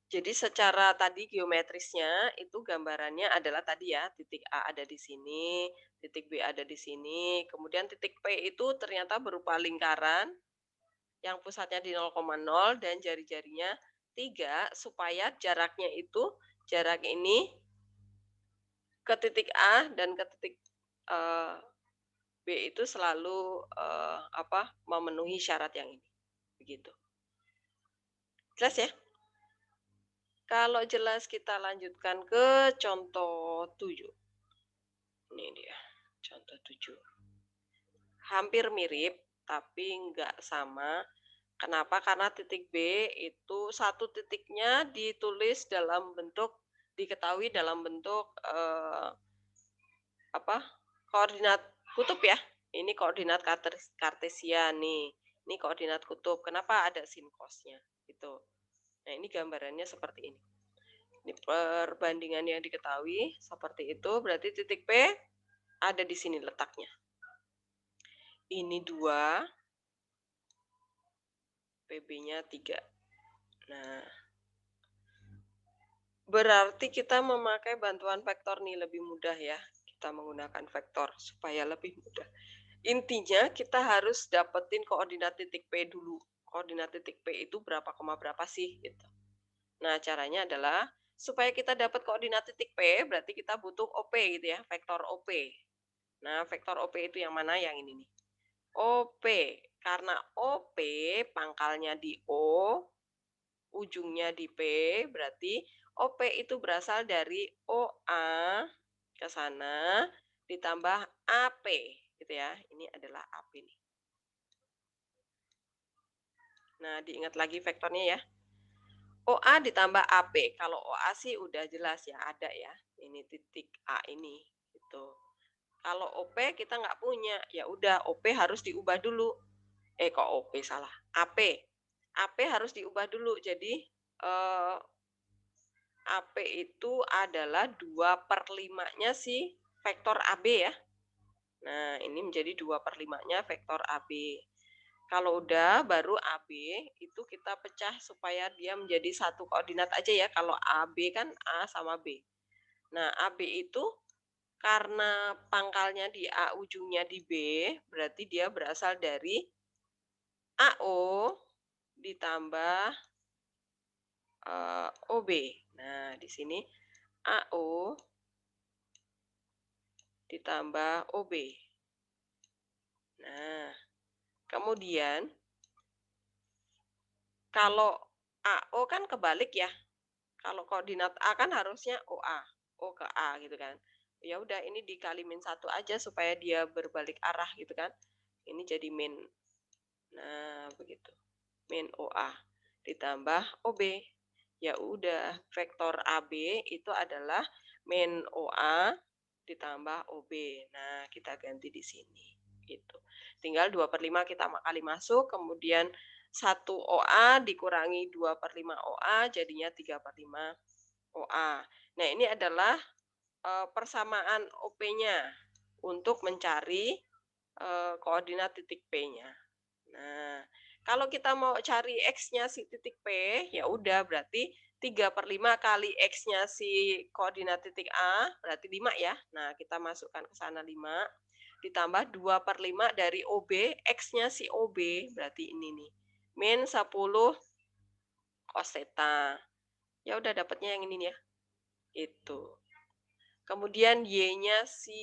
[SPEAKER 1] Jadi secara tadi geometrisnya itu gambarannya adalah tadi ya, titik A ada di sini, titik B ada di sini, kemudian titik P itu ternyata berupa lingkaran yang pusatnya di 0,0 dan jari-jarinya 3 supaya jaraknya itu, jarak ini ke titik A dan ke titik B itu selalu memenuhi syarat yang ini. Begitu. Jelas ya? Kalau jelas kita lanjutkan ke contoh 7. Ini dia, contoh 7. Hampir mirip, tapi enggak sama. Kenapa? Karena titik B itu satu titiknya ditulis dalam bentuk, diketahui dalam bentuk koordinat kutub ya. Ini koordinat kartesian nih. Ini koordinat kutub. Kenapa ada sin cosnya? Gitu. Nah, ini gambarannya seperti ini. Ini perbandingan yang diketahui seperti itu. Berarti titik P ada di sini letaknya. Ini 2. PB-nya 3. Nah, berarti kita memakai bantuan vektor nih lebih mudah ya. Kita menggunakan vektor supaya lebih mudah. Intinya kita harus dapetin koordinat titik P dulu. Koordinat titik P itu berapa, berapa sih gitu. Nah, caranya adalah supaya kita dapat koordinat titik P, berarti kita butuh OP gitu ya, vektor OP. Nah, vektor OP itu yang mana? Yang ini nih. OP, karena OP pangkalnya di O, ujungnya di P, berarti OP itu berasal dari OA ke sana ditambah AP gitu ya. Ini adalah AP nih. Nah, diingat lagi vektornya ya. OA ditambah AP. Kalau OA sih udah jelas ya, ada ya. Ini titik A ini gitu. Kalau OP kita nggak punya, ya udah OP harus diubah dulu. Kok OP salah? AP. AP harus diubah dulu. Jadi AP itu adalah 2/5-nya si vektor AB ya. Nah, ini menjadi 2/5-nya vektor AB. Kalau udah, baru AB itu kita pecah supaya dia menjadi satu koordinat aja ya. Kalau AB kan A sama B. Nah, AB itu karena pangkalnya di A, ujungnya di B, berarti dia berasal dari AO ditambah OB. Nah, di sini AO ditambah OB. Nah, kemudian kalau AO kan kebalik ya. Kalau koordinat A kan harusnya OA, O ke A gitu kan. Ya udah ini dikali min 1 aja supaya dia berbalik arah gitu kan. Ini jadi min. Nah, begitu. Min OA ditambah OB. Ya udah, vektor AB itu adalah min OA ditambah OB. Nah, kita ganti di sini. Gitu. Tinggal 2/5 kita kali masuk, kemudian 1 OA dikurangi 2/5 OA, jadinya 3/5 OA. Nah, ini adalah persamaan OP-nya untuk mencari koordinat titik P-nya. Nah, kalau kita mau cari X-nya si titik P, ya udah berarti 3/5 kali X-nya si koordinat titik A, berarti 5 ya. Nah, kita masukkan ke sana 5. Ditambah 2/5 dari OB, X-nya si OB, berarti ini nih. Min 10 cos theta. Ya udah dapatnya yang ini nih ya. Itu. Kemudian Y-nya si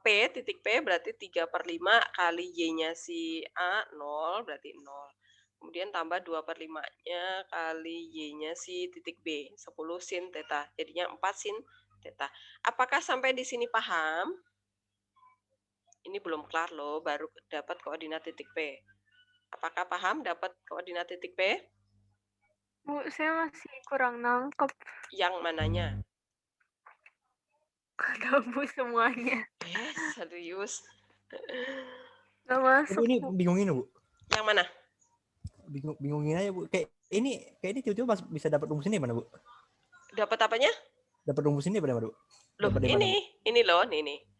[SPEAKER 1] P, titik P berarti 3/5 kali Y-nya si A, 0 berarti 0. Kemudian tambah 2/5-nya kali Y-nya si titik B, 10 sin theta. Jadinya 4 sin theta. Apakah sampai di sini paham? Ini belum kelar loh, baru dapat koordinat titik P. Apakah paham dapat koordinat titik P?
[SPEAKER 4] Bu, saya masih kurang nangkep.
[SPEAKER 1] Yang mananya?
[SPEAKER 4] Nggak tahu Bu semuanya.
[SPEAKER 1] Serius?
[SPEAKER 4] Nggak masuk,
[SPEAKER 12] ini
[SPEAKER 4] Bu.
[SPEAKER 12] bingungin Bu.
[SPEAKER 1] Yang mana?
[SPEAKER 12] Bingungin aja Bu. Kayak ini tiba-tiba bisa dapat rumus ini mana Bu?
[SPEAKER 1] Dapat apanya?
[SPEAKER 12] Dapat rumus ini mana Bu?
[SPEAKER 1] Loh, ini loh, nih.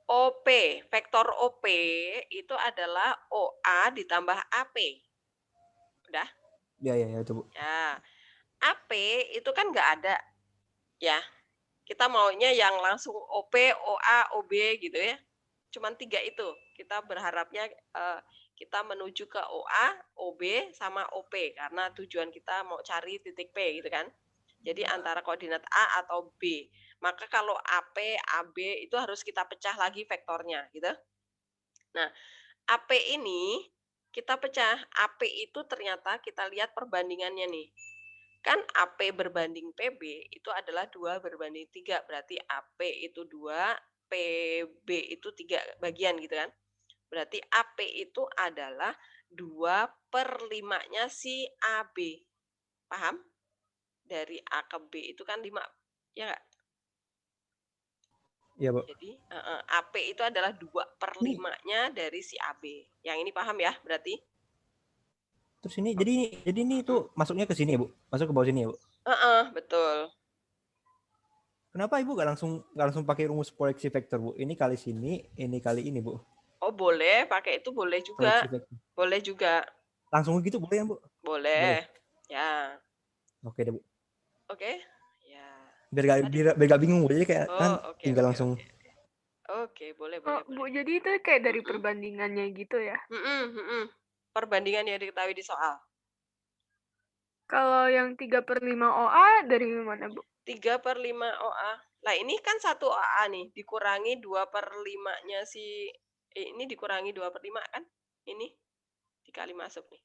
[SPEAKER 1] OP, vektor OP itu adalah OA ditambah AP. Udah?
[SPEAKER 12] Ya itu Bu.
[SPEAKER 1] Ya. AP itu kan nggak ada, ya. Kita maunya yang langsung OP, OA, OB gitu ya. Cuman 3 itu. Kita berharapnya kita menuju ke OA, OB, sama OP karena tujuan kita mau cari titik P gitu kan. Jadi antara koordinat A atau B. Maka kalau AP, AB itu harus kita pecah lagi vektornya gitu. Nah, AP ini kita pecah. AP itu ternyata kita lihat perbandingannya nih. Kan AP berbanding PB itu adalah 2 berbanding 3. Berarti AP itu 2, PB itu 3 bagian gitu kan. Berarti AP itu adalah 2/5-nya si AB. Paham? Dari A ke B itu kan 5. Ya nggak?
[SPEAKER 12] Iya, Bu.
[SPEAKER 1] Jadi AP itu adalah 2/5-nya dari si AB. Yang ini paham ya berarti?
[SPEAKER 12] Terus ini jadi ini tuh masuknya ke sini ya, Bu? Masuk ke bawah sini ya, Bu?
[SPEAKER 1] Betul.
[SPEAKER 12] Kenapa Ibu nggak langsung pakai rumus proyeksi vektor, Bu? Ini kali sini, ini kali ini, Bu.
[SPEAKER 1] Oh, boleh, pakai itu boleh juga. Boleh juga.
[SPEAKER 12] Langsung gitu boleh ya, Bu?
[SPEAKER 1] Boleh. Ya.
[SPEAKER 12] Oke deh, Bu.
[SPEAKER 1] Oke. Ya.
[SPEAKER 12] Biar gak bingung, Bu. Jadi kayak tinggal langsung.
[SPEAKER 1] Oke, boleh, boleh.
[SPEAKER 4] Bu, jadi itu kayak dari perbandingannya gitu ya?
[SPEAKER 1] Perbandingan yang diketahui di soal.
[SPEAKER 4] Kalau yang 3/5 OA dari mana, Bu?
[SPEAKER 1] 3/5 OA. Nah, ini kan 1 OA nih, dikurangi 2/5-nya si ini dikurangi 2/5 kan? Ini dikali masuk nih.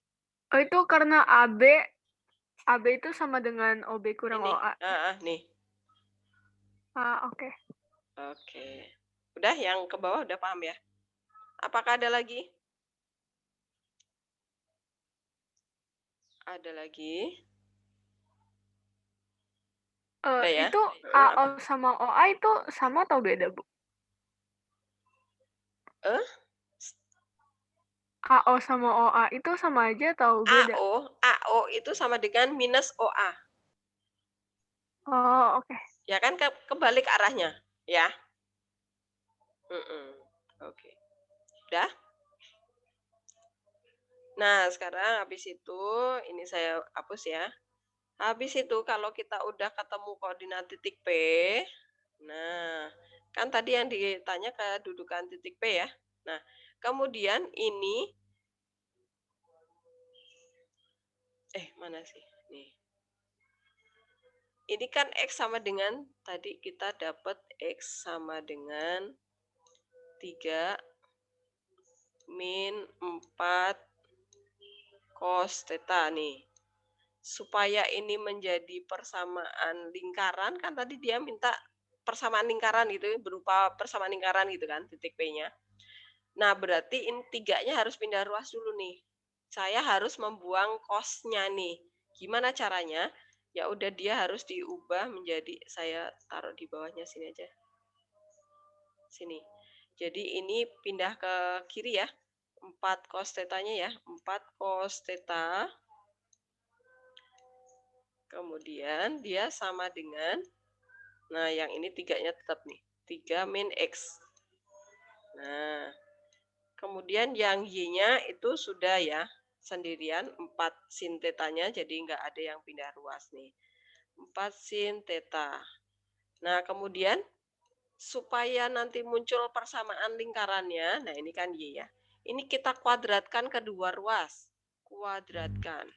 [SPEAKER 4] Oh, itu karena AB itu sama dengan OB kurang
[SPEAKER 1] ini.
[SPEAKER 4] OA.
[SPEAKER 1] Nih.
[SPEAKER 4] Oke.
[SPEAKER 1] Oke. Udah yang ke bawah udah paham ya? Apakah ada lagi? Ada lagi? Ya?
[SPEAKER 4] Itu AO sama OA itu sama atau beda, Bu? AO sama OA itu sama aja atau beda?
[SPEAKER 1] AO itu sama dengan minus OA.
[SPEAKER 4] Oh, oke.
[SPEAKER 1] Ya kan kebalik arahnya, ya. Oke. Udah? Nah, sekarang habis itu ini saya hapus ya. Habis itu kalau kita udah ketemu koordinat titik P, nah, kan tadi yang ditanya kedudukan titik P ya. Nah, kemudian ini mana sih? Nih. Ini kan X sama dengan tadi kita dapat X sama dengan 3 min 4 cos theta nih. Supaya ini menjadi persamaan lingkaran, kan tadi dia minta persamaan lingkaran gitu, berupa persamaan lingkaran gitu kan, titik P-nya. Nah, berarti ini 3-nya harus pindah ruas dulu nih. Saya harus membuang cos-nya nih. Gimana caranya? Ya udah dia harus diubah menjadi, saya taruh di bawahnya sini aja. Sini. Jadi ini pindah ke kiri ya. 4 cos theta-nya ya. 4 cos theta. Kemudian dia sama dengan, nah yang ini 3-nya tetap nih. 3 min X. Nah, kemudian yang Y-nya itu sudah ya. Sendirian 4 sin theta-nya. Jadi nggak ada yang pindah ruas nih. 4 sin theta. Nah, kemudian supaya nanti muncul persamaan lingkarannya, nah ini kan Y ya. Ini kita kuadratkan kedua ruas. Kuadratkan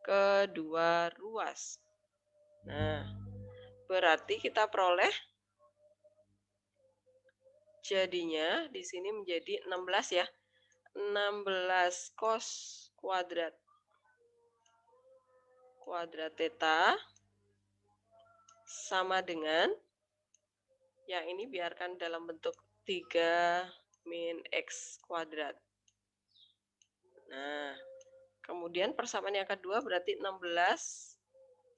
[SPEAKER 1] kedua ruas. Nah, berarti kita peroleh jadinya di sini menjadi 16 ya. 16 cos kuadrat theta sama dengan yang ini biarkan dalam bentuk 3 min X kuadrat. Nah, kemudian persamaan yang kedua berarti 16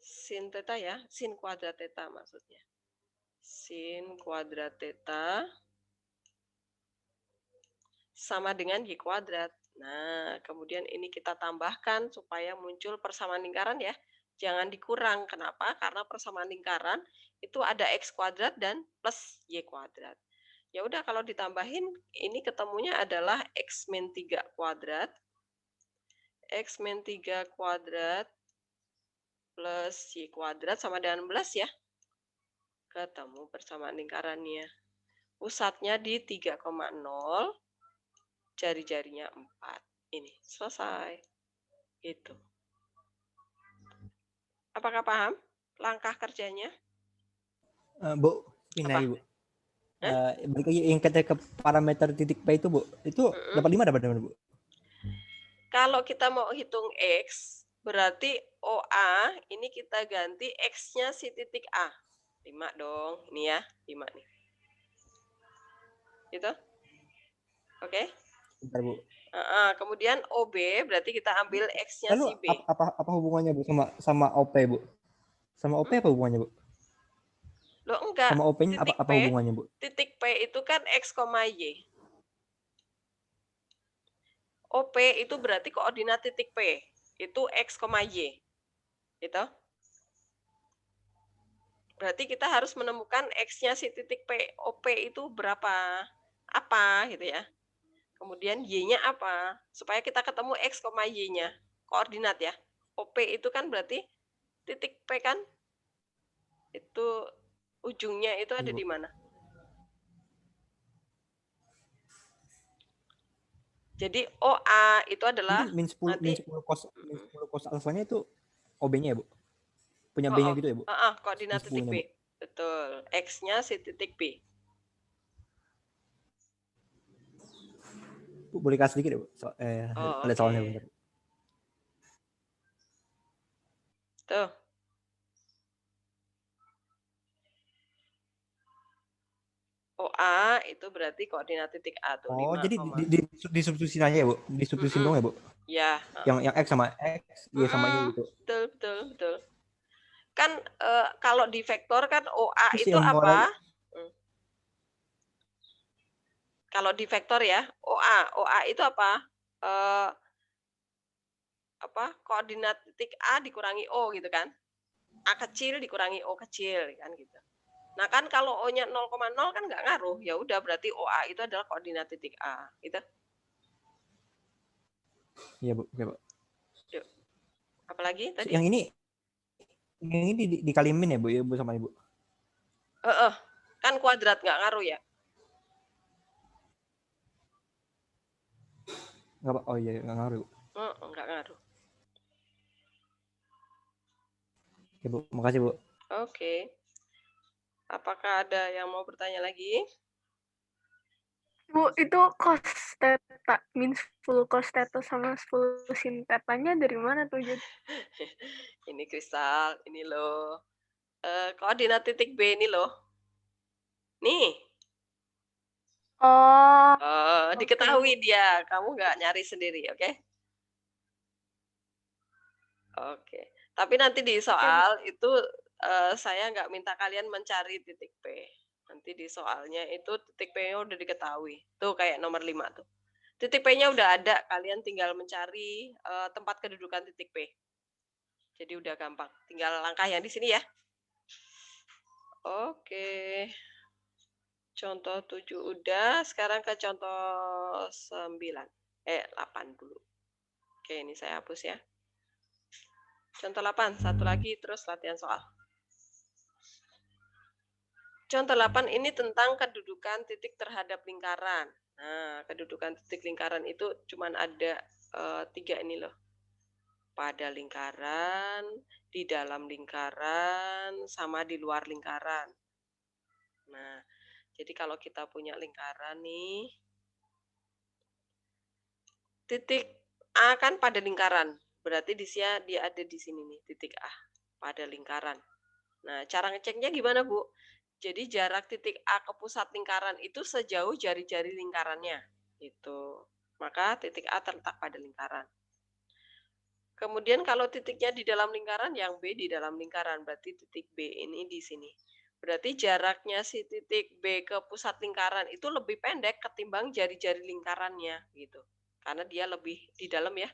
[SPEAKER 1] sin theta ya, sin kuadrat theta maksudnya. Sin kuadrat theta sama dengan Y kuadrat. Nah, kemudian ini kita tambahkan supaya muncul persamaan lingkaran ya. Jangan dikurang. Kenapa? Karena persamaan lingkaran itu ada X kuadrat dan plus Y kuadrat. Ya udah kalau ditambahin, ini ketemunya adalah X min 3 kuadrat. X min 3 kuadrat plus Y kuadrat sama dengan 11 ya. Ketemu persamaan lingkarannya. Pusatnya di 3,0, jari-jarinya 4. Ini, selesai. Gitu. Apakah paham langkah kerjanya?
[SPEAKER 12] Bu, ini Bu. Balik lagi yang kata ke parameter titik P itu, Bu. Itu dapat 5 dapat Bu.
[SPEAKER 1] Kalau kita mau hitung X, berarti OA ini kita ganti X-nya si titik A. 5 dong. Ini ya, 5 nih. Gitu? Oke?
[SPEAKER 12] Bentar, Bu.
[SPEAKER 1] Kemudian OB berarti kita ambil X-nya
[SPEAKER 12] Lalu
[SPEAKER 1] si B.
[SPEAKER 12] apa hubungannya Bu sama OP, Bu? Sama OP apa hubungannya, Bu?
[SPEAKER 1] Loh enggak.
[SPEAKER 12] Sama OP-nya apa hubungannya, Bu?
[SPEAKER 1] Titik P itu kan X, Y. OP itu berarti koordinat titik P. Itu X, Y. Gitu. Berarti kita harus menemukan X-nya si titik P. OP itu berapa? Apa gitu ya. Kemudian Y-nya apa? Supaya kita ketemu X, Y-nya. Koordinat ya. OP itu kan berarti titik P kan? Itu ujungnya itu ada di mana? Jadi OA itu adalah
[SPEAKER 12] min 10 cos alfanya itu OB-nya ya, Bu? Punya B-nya gitu ya, Bu?
[SPEAKER 1] Koordinat titik B. Betul. X-nya si titik B.
[SPEAKER 12] Bu, boleh kasih sedikit ya, Bu? Lihat soalnya bentar.
[SPEAKER 1] Tuh. OA itu berarti koordinat titik A tuh.
[SPEAKER 12] Oh,
[SPEAKER 1] 5,
[SPEAKER 12] jadi disubstitusi aja ya, Bu? Disubstitusi dong ya, Bu?
[SPEAKER 1] Ya.
[SPEAKER 12] Yang X sama X, Y sama Y gitu.
[SPEAKER 1] Betul. Kan kalau di vektor kan OA itu apa? Kalau di vektor ya, OA itu apa? Koordinat titik A dikurangi O gitu kan? A kecil dikurangi O kecil kan gitu. Nah kan kalau O-nya 0,0 kan nggak ngaruh. Ya udah berarti OA itu adalah koordinat titik A gitu.
[SPEAKER 12] Iya, Bu. Oke, Bu.
[SPEAKER 1] Yuk. Apalagi tadi?
[SPEAKER 12] Yang ini dikali min ya, Bu, ya, Bu sama Ibu?
[SPEAKER 1] Kan kuadrat nggak ngaruh ya?
[SPEAKER 12] Nggak, oh iya, nggak ngaruh, Bu.
[SPEAKER 1] Nggak ngaruh.
[SPEAKER 12] Oke, Bu. Makasih, Bu.
[SPEAKER 1] Oke. Apakah ada yang mau bertanya lagi?
[SPEAKER 4] Bu, itu cos theta, min 10 cos theta sama 10 sin theta-nya dari mana tuh?
[SPEAKER 1] Ini Kristal, ini loh. Koordinat titik B ini loh. Nih. Diketahui dia. Kamu nggak nyari sendiri, oke? Oke. Tapi nanti di soal itu saya nggak minta kalian mencari titik P. Nanti di soalnya itu titik P-nya udah diketahui. Tuh kayak nomor 5 tuh. Titik P-nya udah ada, kalian tinggal mencari tempat kedudukan titik P. Jadi udah gampang. Tinggal langkah yang di sini ya. Oke. Contoh 7 udah, sekarang ke contoh 8 dulu. Oke, ini saya hapus ya. Contoh 8, satu lagi terus latihan soal. Contoh 8 ini tentang kedudukan titik terhadap lingkaran. Nah, kedudukan titik lingkaran itu cuma ada 3 ini loh. Pada lingkaran, di dalam lingkaran, sama di luar lingkaran. Nah, jadi kalau kita punya lingkaran nih, titik A kan pada lingkaran. Berarti dia ada di sini nih, titik A pada lingkaran. Nah, cara ngeceknya gimana, Bu? Jadi jarak titik A ke pusat lingkaran itu sejauh jari-jari lingkarannya. Itu. Maka titik A terletak pada lingkaran. Kemudian kalau titiknya di dalam lingkaran, yang B di dalam lingkaran. Berarti titik B ini di sini. Berarti jaraknya si titik B ke pusat lingkaran itu lebih pendek ketimbang jari-jari lingkarannya. Gitu. Karena dia lebih di dalam ya.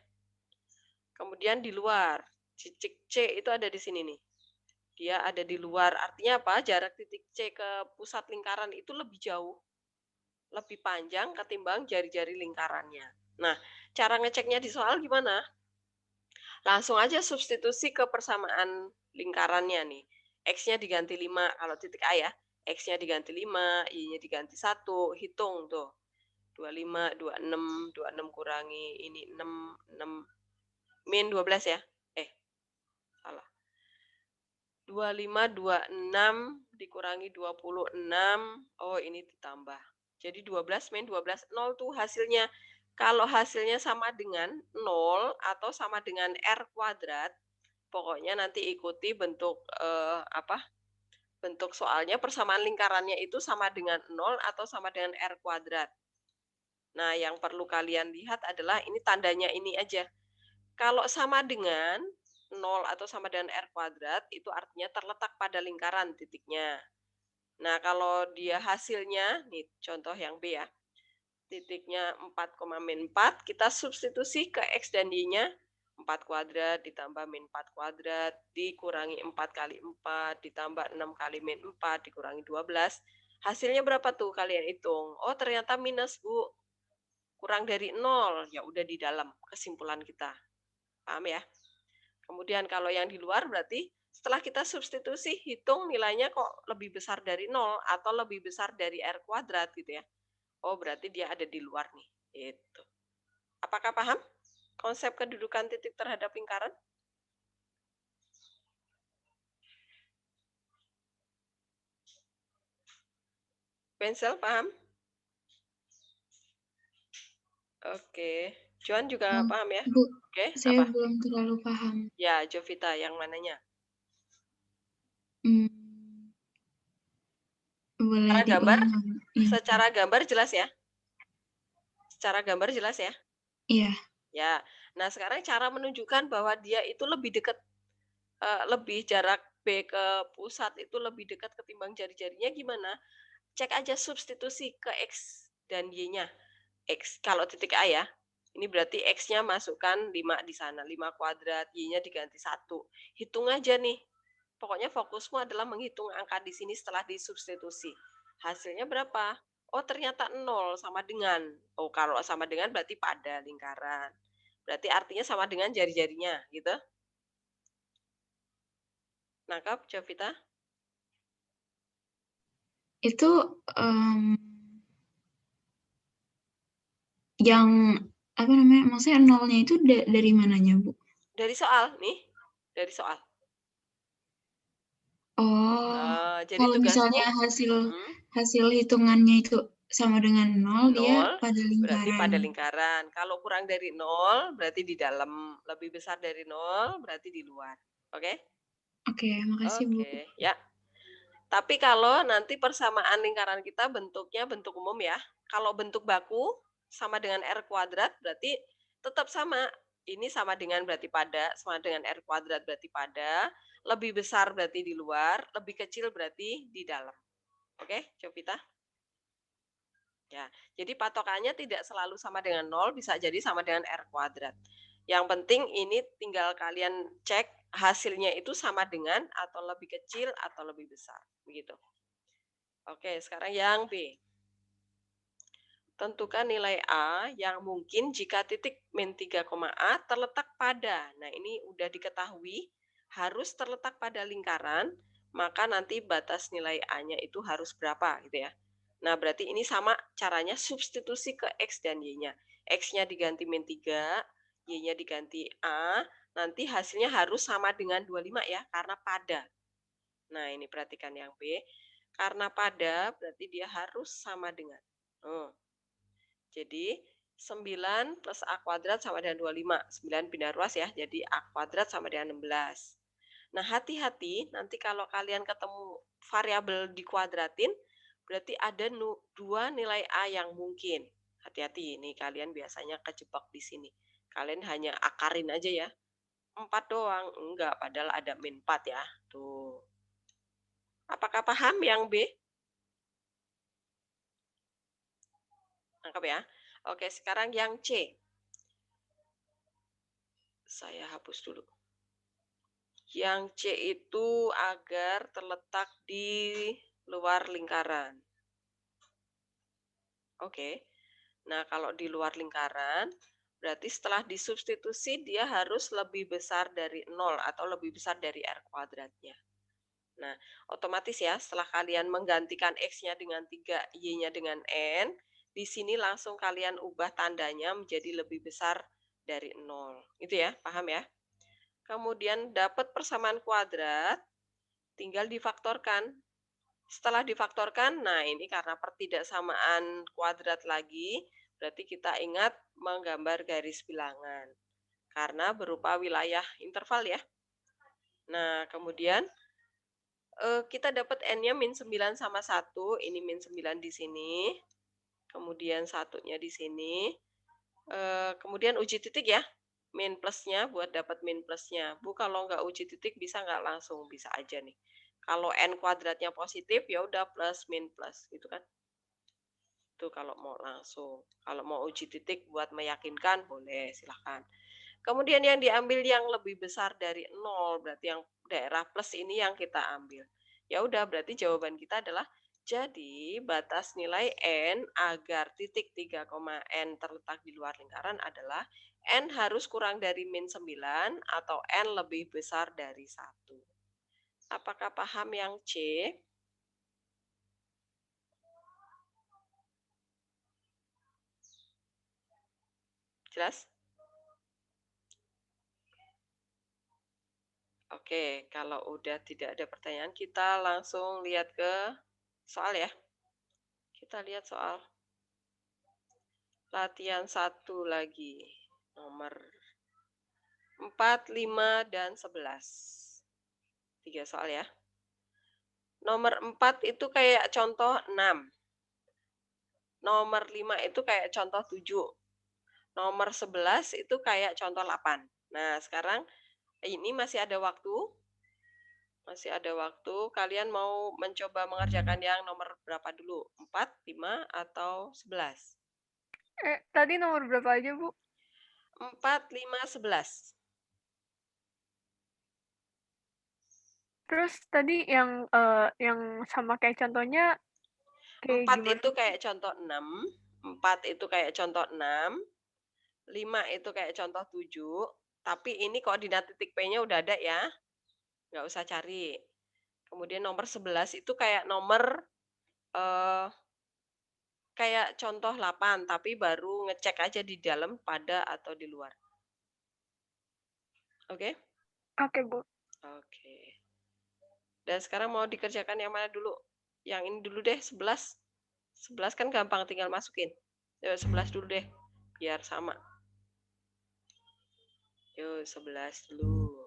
[SPEAKER 1] Kemudian di luar. Titik C itu ada di sini nih. Dia ada di luar. Artinya apa? Jarak titik C ke pusat lingkaran itu lebih jauh. Lebih panjang ketimbang jari-jari lingkarannya. Nah, cara ngeceknya di soal gimana? Langsung aja substitusi ke persamaan lingkarannya nih. X-nya diganti 5 kalau titik A ya. X-nya diganti 5, Y-nya diganti 1. Hitung tuh. 25, 26, 26 kurangi ini 6, 6 min 12 ya. Salah. 25, 26 dikurangi 26. Oh, ini ditambah. Jadi 12 min 12, 0 tuh hasilnya. Kalau hasilnya sama dengan 0 atau sama dengan R kuadrat, pokoknya nanti ikuti bentuk bentuk soalnya persamaan lingkarannya itu sama dengan 0 atau sama dengan R kuadrat. Nah, yang perlu kalian lihat adalah ini tandanya ini aja. Kalau sama dengan 0 atau sama dengan R kuadrat, itu artinya terletak pada lingkaran titiknya. Nah, kalau dia hasilnya, nih contoh yang B ya, titiknya 4, min 4, kita substitusi ke X dan Y-nya, 4 kuadrat ditambah min 4 kuadrat, dikurangi 4 kali 4, ditambah 6 kali min 4, dikurangi 12. Hasilnya berapa tuh kalian hitung? Oh, ternyata minus, Bu. Kurang dari 0, ya udah di dalam kesimpulan kita. Paham ya? Kemudian kalau yang di luar berarti setelah kita substitusi, hitung nilainya kok lebih besar dari 0 atau lebih besar dari R kuadrat gitu ya. Oh, berarti dia ada di luar nih. Itu. Apakah paham konsep kedudukan titik terhadap lingkaran? Pensel, paham? Oke. Joan juga paham ya?
[SPEAKER 8] Bu,
[SPEAKER 1] Oke,
[SPEAKER 8] saya
[SPEAKER 1] apa?
[SPEAKER 8] belum terlalu paham.
[SPEAKER 1] Ya, Jovita, yang mananya?
[SPEAKER 8] Boleh
[SPEAKER 1] Secara gambar?
[SPEAKER 8] diulang.
[SPEAKER 1] Secara gambar jelas ya? Secara gambar jelas ya?
[SPEAKER 8] Iya.
[SPEAKER 1] Ya. Nah, sekarang cara menunjukkan bahwa dia itu lebih dekat, lebih jarak B ke pusat itu lebih dekat ketimbang jari-jarinya gimana? Cek aja substitusi ke X dan Y-nya. X kalau titik A ya. Ini berarti X-nya masukkan 5 di sana, 5 kuadrat, Y-nya diganti 1. Hitung aja nih. Pokoknya fokusmu adalah menghitung angka di sini setelah disubstitusi. Hasilnya berapa? Oh, ternyata 0 sama dengan. Oh, kalau sama dengan berarti pada lingkaran. Berarti artinya sama dengan jari-jarinya, gitu. Nangkap, Jovita?
[SPEAKER 8] Itu yang apa namanya? Maksudnya nolnya itu dari mananya, Bu?
[SPEAKER 1] Dari soal nih, dari soal.
[SPEAKER 8] Oh,
[SPEAKER 1] jadi
[SPEAKER 8] kalau misalnya hasil hitungannya itu sama dengan 0, dia pada
[SPEAKER 1] berarti pada
[SPEAKER 8] lingkaran.
[SPEAKER 1] lingkaran. Kalau kurang dari 0, berarti di dalam. Lebih besar dari 0, berarti di luar. Oke?
[SPEAKER 8] Oke, makasih, Bu.
[SPEAKER 1] Oke, ya. Tapi kalau nanti persamaan lingkaran kita bentuknya bentuk umum ya. Kalau bentuk baku sama dengan R kuadrat, berarti tetap sama. Ini sama dengan berarti pada, sama dengan R kuadrat berarti pada, lebih besar berarti di luar, lebih kecil berarti di dalam. Oke, Jovita? Ya, jadi patokannya tidak selalu sama dengan 0, bisa jadi sama dengan R kuadrat. Yang penting ini tinggal kalian cek hasilnya itu sama dengan atau lebih kecil atau lebih besar. Begitu. Oke, sekarang yang B. Tentukan nilai A yang mungkin jika titik min 3, A terletak pada. Nah, ini udah diketahui harus terletak pada lingkaran, maka nanti batas nilai A-nya itu harus berapa gitu ya. Nah, berarti ini sama caranya substitusi ke X dan Y-nya. X-nya diganti min 3, Y-nya diganti A, nanti hasilnya harus sama dengan 25 ya, karena pada. Nah, ini perhatikan yang B. Karena pada, berarti dia harus sama dengan. Jadi, 9 plus A kuadrat sama dengan 25. 9 pindah ruas ya, jadi A kuadrat sama dengan 16. Nah, hati-hati nanti kalau kalian ketemu variabel dikuadratin, berarti ada 2 nilai A yang mungkin. Hati-hati, ini kalian biasanya kejebak di sini. Kalian hanya akarin aja ya. 4 doang, enggak, padahal ada min 4 ya. Tuh. Apakah paham yang B? Nangkap ya. Oke, sekarang yang C. Saya hapus dulu. Yang C itu agar terletak di luar lingkaran. Oke. Nah, kalau di luar lingkaran, Berarti setelah disubstitusi dia harus lebih besar dari 0 atau lebih besar dari R kuadratnya. Nah, otomatis ya setelah kalian menggantikan X-nya dengan 3, Y-nya dengan N, di sini langsung kalian ubah tandanya menjadi lebih besar dari 0. Itu ya, paham ya? Kemudian dapat persamaan kuadrat, tinggal difaktorkan. Setelah difaktorkan, nah ini karena pertidaksamaan kuadrat lagi, berarti kita ingat menggambar garis bilangan. Karena berupa wilayah interval ya. Nah, kemudian kita dapat N-nya min 9 sama 1, ini min 9 di sini. Kemudian satunya di sini. Kemudian uji titik ya. Min plusnya buat dapat min plusnya. Bu, kalau nggak uji titik bisa nggak langsung? Bisa aja nih. Kalau N kuadratnya positif, ya udah plus min plus gitu kan. Itu kalau mau langsung. Kalau mau uji titik buat meyakinkan, boleh, silahkan. Kemudian yang diambil yang lebih besar dari 0, berarti yang daerah plus ini yang kita ambil. Ya udah, berarti jawaban kita adalah jadi batas nilai N agar titik 3, N terletak di luar lingkaran adalah N harus kurang dari min 9 atau N lebih besar dari 1. Apakah paham yang C? Jelas? Oke, kalau udah tidak ada pertanyaan, kita langsung lihat ke soal ya. Kita lihat soal. Latihan 1 lagi. Nomor 4, 5, dan 11. 3 soal ya. Nomor 4 itu kayak contoh 6. Nomor 5 itu kayak contoh 7. Nomor 11 itu kayak contoh 8. Nah, sekarang ini masih ada waktu. Masih ada waktu. Kalian mau mencoba mengerjakan yang nomor berapa dulu? 4, 5, atau 11?
[SPEAKER 4] Tadi nomor berapa aja, Bu?
[SPEAKER 1] 4, 5, 11.
[SPEAKER 4] Terus tadi yang sama kayak contohnya kayak
[SPEAKER 1] 4
[SPEAKER 4] gimana?
[SPEAKER 1] itu kayak contoh 6. 4 itu kayak contoh 6. 5 itu kayak contoh 7. Tapi ini koordinat titik P-nya udah ada ya. Nggak usah cari. Kemudian nomor 11 itu kayak nomor kayak contoh 8, tapi baru ngecek aja di dalam pada atau di luar. Oke?
[SPEAKER 4] Oke, Bu.
[SPEAKER 1] Oke. Dan sekarang mau dikerjakan yang mana dulu? Yang ini dulu deh, 11. 11 kan gampang, tinggal masukin. 11 dulu deh, biar sama. Yuk, 11 dulu.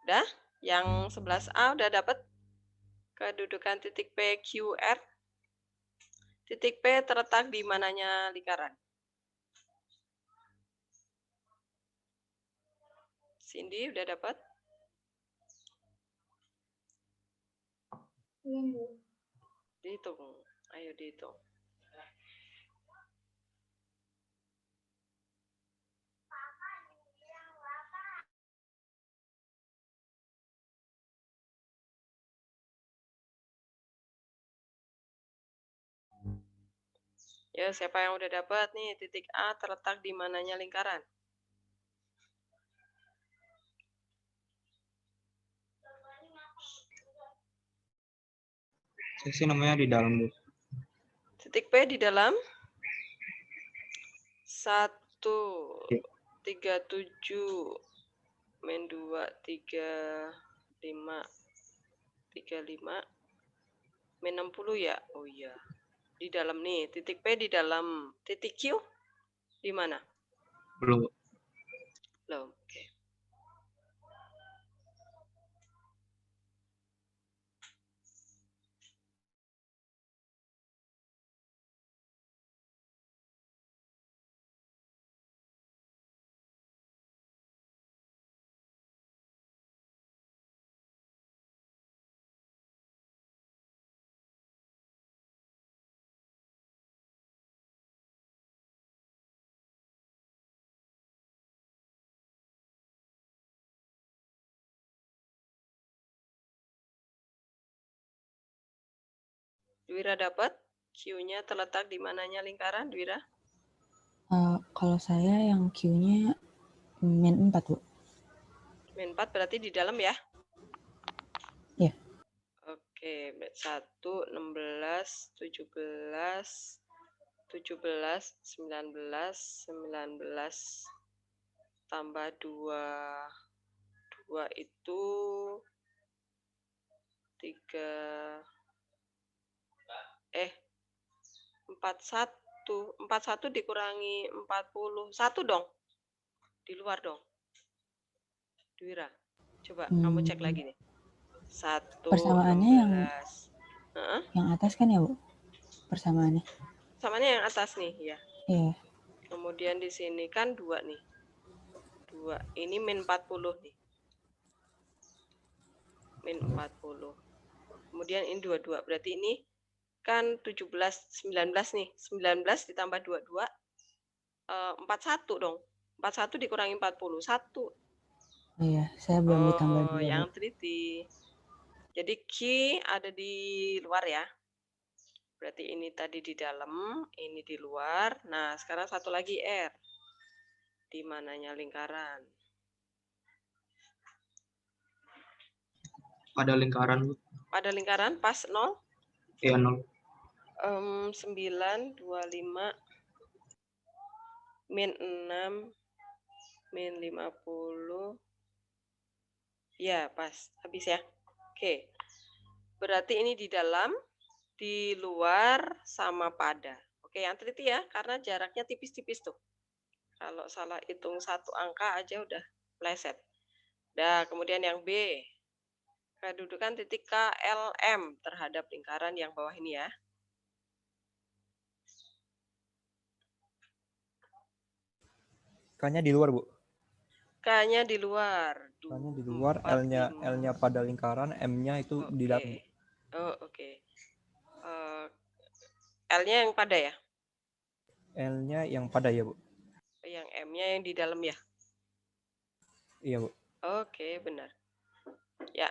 [SPEAKER 1] Udah? Yang 11A udah dapat kedudukan titik P, Q, R? Titik P terletak di mananya lingkaran? Cindy udah dapat? Dihitung. Ayo dihitung. Ya, siapa yang udah dapat nih? Titik A terletak di mananya lingkaran?
[SPEAKER 7] Saya sih namanya di dalam, Bu.
[SPEAKER 1] Titik P di dalam 137 min 2 35 min 60 ya. Oh iya. Di dalam nih, titik P di dalam titik Q di mana?
[SPEAKER 7] Belum.
[SPEAKER 1] Belum. Oke. Dwira dapat? Q-nya terletak di mananya lingkaran, Dwira?
[SPEAKER 13] Kalau saya yang Q-nya min 4, Bu.
[SPEAKER 1] Min 4 berarti di dalam ya?
[SPEAKER 13] Iya.
[SPEAKER 1] Oke, 1, 16, 17, 19 tambah 2 itu 41 dikurangi 40 1 dong, di luar dong, Dwira. Coba kamu cek lagi nih. 1,
[SPEAKER 13] Persamaannya
[SPEAKER 1] 16.
[SPEAKER 13] yang atas kan ya, Bu? Persamaannya.
[SPEAKER 1] Persamaannya yang atas nih, ya.
[SPEAKER 13] Iya.
[SPEAKER 1] Kemudian di sini kan 2 nih. 2. Ini min 40 nih. Min 40. Kemudian ini 22. Berarti ini kan 19 nih. 19 ditambah 22 41 dong. 41 dikurangi 40 1.
[SPEAKER 13] Iya, saya belum ditambah
[SPEAKER 1] Oh,
[SPEAKER 13] 2, Bu.
[SPEAKER 1] yang teliti. Jadi Q ada di luar ya. Berarti ini tadi di dalam, ini di luar. Nah, sekarang satu lagi R. Di mananya lingkaran?
[SPEAKER 7] Pada lingkaran, Bu.
[SPEAKER 1] Pada lingkaran pas 0?
[SPEAKER 7] Iya, 0.
[SPEAKER 1] 9, 25, min 6, min 50. Ya, pas. Habis ya. Oke. Berarti ini di dalam, di luar, sama pada. Oke, yang teliti ya, karena jaraknya tipis-tipis tuh. Kalau salah hitung satu angka aja udah pleset. Nah, kemudian yang B. Kedudukan titik KLM terhadap lingkaran yang bawah ini ya.
[SPEAKER 12] K-nya di luar, Bu.
[SPEAKER 1] K-nya di luar.
[SPEAKER 12] K-nya di luar, L-nya pada lingkaran, M-nya itu di dalam.
[SPEAKER 1] Oh, oke. L-nya yang pada ya?
[SPEAKER 12] L-nya yang pada ya, Bu.
[SPEAKER 1] Yang M-nya yang di dalam ya?
[SPEAKER 12] Iya, Bu.
[SPEAKER 1] Oke, benar. Ya.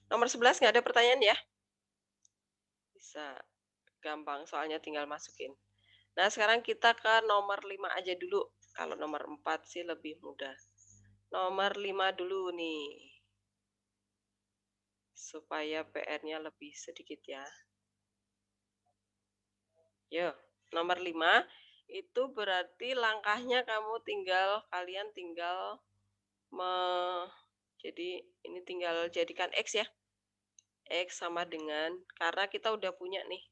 [SPEAKER 1] Nomor 11 nggak ada pertanyaan ya? Bisa gampang, soalnya tinggal masukin. Nah, sekarang kita ke nomor 5 aja dulu. Kalau nomor 4 sih lebih mudah. Nomor 5 dulu nih. Supaya PR-nya lebih sedikit ya. Yo, nomor 5 itu berarti langkahnya kalian tinggal jadi ini tinggal jadikan X ya. X sama dengan, karena kita udah punya nih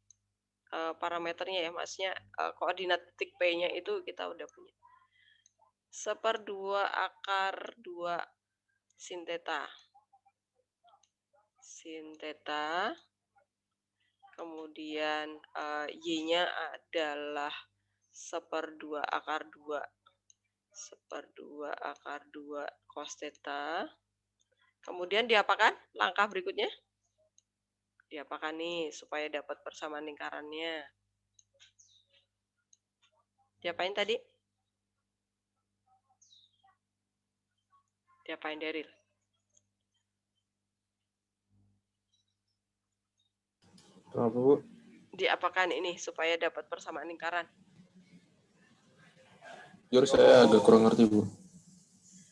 [SPEAKER 1] parameternya ya, maksudnya koordinat titik P-nya itu kita udah punya. 1/2 akar 2 sin theta. Sin theta. Kemudian Y-nya adalah 1/2 akar 2. 1/2 akar 2 cos theta. Kemudian diapakan? Langkah berikutnya? Diapakan nih supaya dapat persamaan lingkarannya? Diapain tadi? Diapain, Daryl?
[SPEAKER 7] Apa, Bu?
[SPEAKER 1] Diapakan ini supaya dapat persamaan lingkaran?
[SPEAKER 7] Jujur saya agak kurang ngerti, Bu.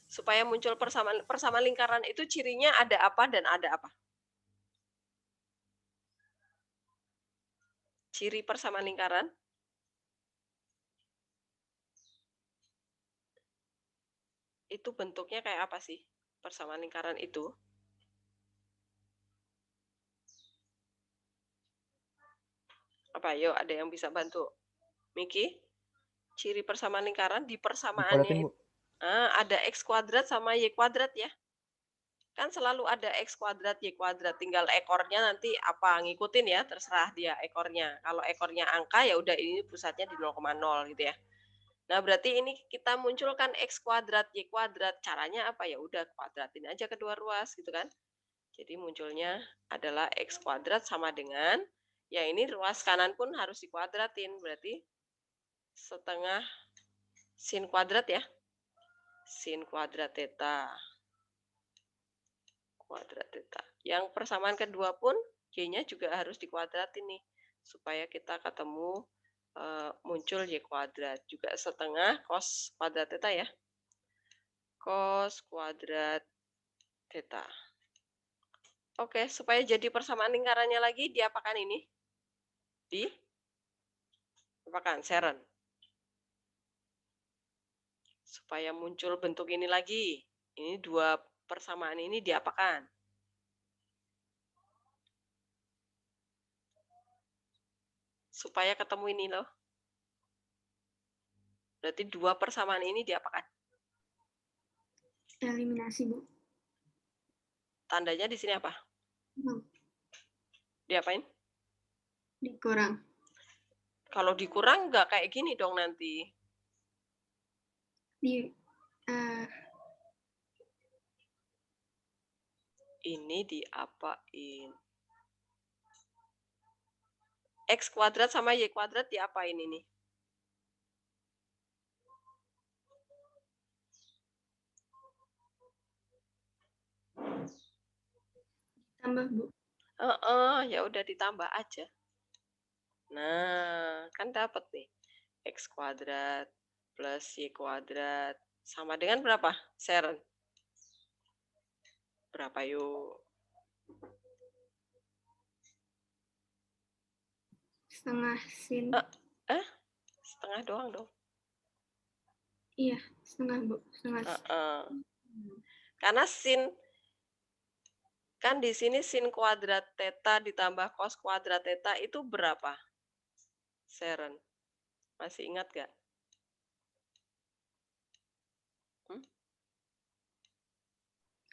[SPEAKER 1] Supaya muncul persamaan lingkaran itu cirinya ada apa dan ada apa? Ciri persamaan lingkaran? Itu bentuknya kayak apa sih? Persamaan lingkaran itu? Apa? Yuk, ada yang bisa bantu? Miki? Ciri persamaan lingkaran di persamaannya
[SPEAKER 12] Bu.
[SPEAKER 1] ada X kuadrat sama Y kuadrat ya. Kan selalu ada X kuadrat, Y kuadrat. Tinggal ekornya nanti apa, ngikutin ya, terserah dia ekornya. Kalau ekornya angka ya udah ini pusatnya di 0,0 gitu ya. Nah, berarti ini kita munculkan X kuadrat, Y kuadrat. Caranya apa? Ya udah kuadratin aja kedua ruas gitu kan. Jadi munculnya adalah X kuadrat sama dengan, ya ini ruas kanan pun harus dikuadratin. Berarti setengah sin kuadrat ya. Sin kuadrat theta. Kuadrat theta. Yang persamaan kedua pun Y-nya juga harus dikuadratin nih. Supaya kita ketemu muncul Y kuadrat. Juga setengah cos kuadrat theta ya. Cos kuadrat theta. Oke, supaya jadi persamaan lingkarannya lagi, diapakan ini? Apakan, Sharon? Supaya muncul bentuk ini lagi. Ini dua persamaan ini diapakan? Supaya ketemu ini loh. Berarti dua persamaan ini diapakan?
[SPEAKER 5] Eliminasi, Bu.
[SPEAKER 1] Tandanya di sini apa? Diapain?
[SPEAKER 5] Dikurang.
[SPEAKER 1] Kalau dikurang nggak kayak gini dong nanti. Ini diapain? X kuadrat sama Y kuadrat diapain ini?
[SPEAKER 5] Tambah, Bu.
[SPEAKER 1] Ya udah ditambah aja. Nah, kan dapat nih. X kuadrat plus Y kuadrat sama dengan berapa, Sharon? Berapa yuk?
[SPEAKER 5] Setengah sin.
[SPEAKER 1] Setengah doang dong.
[SPEAKER 5] Iya, setengah, Bu. Setengah.
[SPEAKER 1] Karena sin, kan di sini sin kuadrat theta ditambah cos kuadrat theta itu berapa? Sharon, masih ingat gak?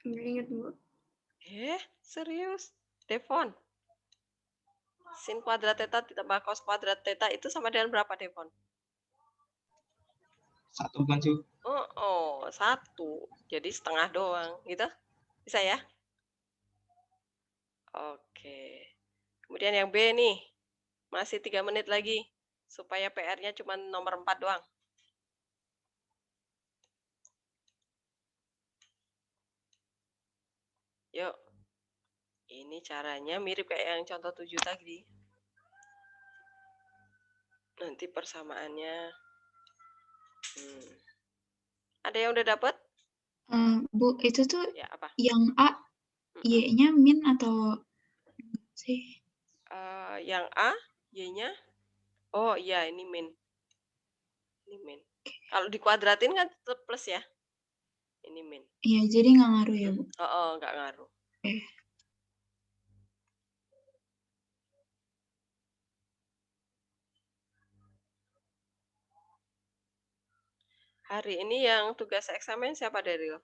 [SPEAKER 5] Nggak ingat, Bu.
[SPEAKER 1] Serius? Devon? Sin kuadrat theta ditambah cos kuadrat theta itu sama dengan berapa, Devon?
[SPEAKER 6] 1 kan, Su?
[SPEAKER 1] 1. Jadi setengah doang, gitu? Bisa ya? Oke. Kemudian yang B nih. Masih 3 menit lagi. Supaya PR-nya cuma nomor 4 doang. Yuk. Ini caranya mirip kayak yang contoh 7 tadi. Nanti persamaannya. Ada yang udah dapat?
[SPEAKER 8] Bu, itu tuh
[SPEAKER 1] ya, apa?
[SPEAKER 8] Yang A, Y-nya min atau sih?
[SPEAKER 1] Yang A, Y-nya? Oh iya, ini min. Ini min. Kalau dikuadratin kan tetap plus ya. Ini min.
[SPEAKER 8] Iya, jadi nggak ngaruh ya, Bu?
[SPEAKER 1] Nggak ngaruh.
[SPEAKER 8] Oke.
[SPEAKER 1] Hari ini yang tugas eksamen siapa, Daryl?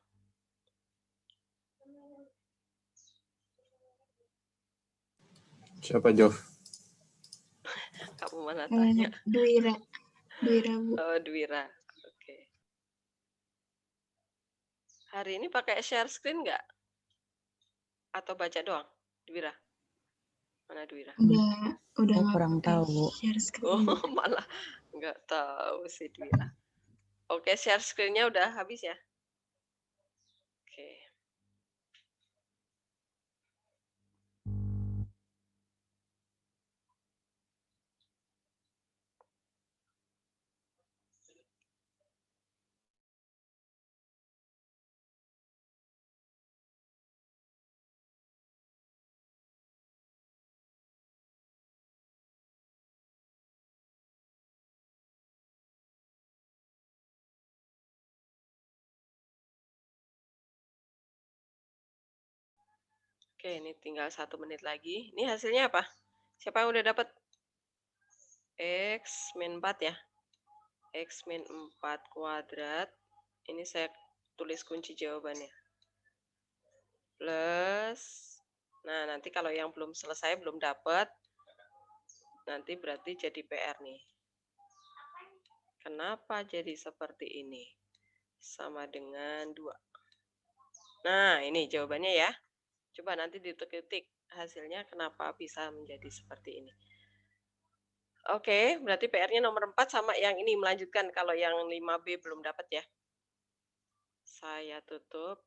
[SPEAKER 7] Siapa, Jov?
[SPEAKER 1] Kamu mana tanya?
[SPEAKER 8] Dwira. Dwira, Bu.
[SPEAKER 1] Oh, Dwira. Oke. Hari ini pakai share screen nggak? Atau baca doang, Dwira? Mana Dwira?
[SPEAKER 8] Udah
[SPEAKER 13] Saya
[SPEAKER 8] nggak
[SPEAKER 13] kurang
[SPEAKER 8] pakai
[SPEAKER 13] tahu, Bu.
[SPEAKER 8] share screen.
[SPEAKER 1] Oh, malah nggak tahu sih Dwira. Oke, share screen-nya udah habis ya? Oke. Oke, ini tinggal 1 menit lagi. Ini hasilnya apa? Siapa yang udah dapat? X min 4 ya? X min 4 kuadrat. Ini saya tulis kunci jawabannya. Plus, nah nanti kalau yang belum selesai, belum dapat, nanti berarti jadi PR nih. Kenapa jadi seperti ini? Sama dengan 2. Nah, ini jawabannya ya. Coba nanti diketik hasilnya kenapa bisa menjadi seperti ini. Oke, berarti PR-nya nomor 4 sama yang ini melanjutkan kalau yang 5B belum dapat ya. Saya tutup.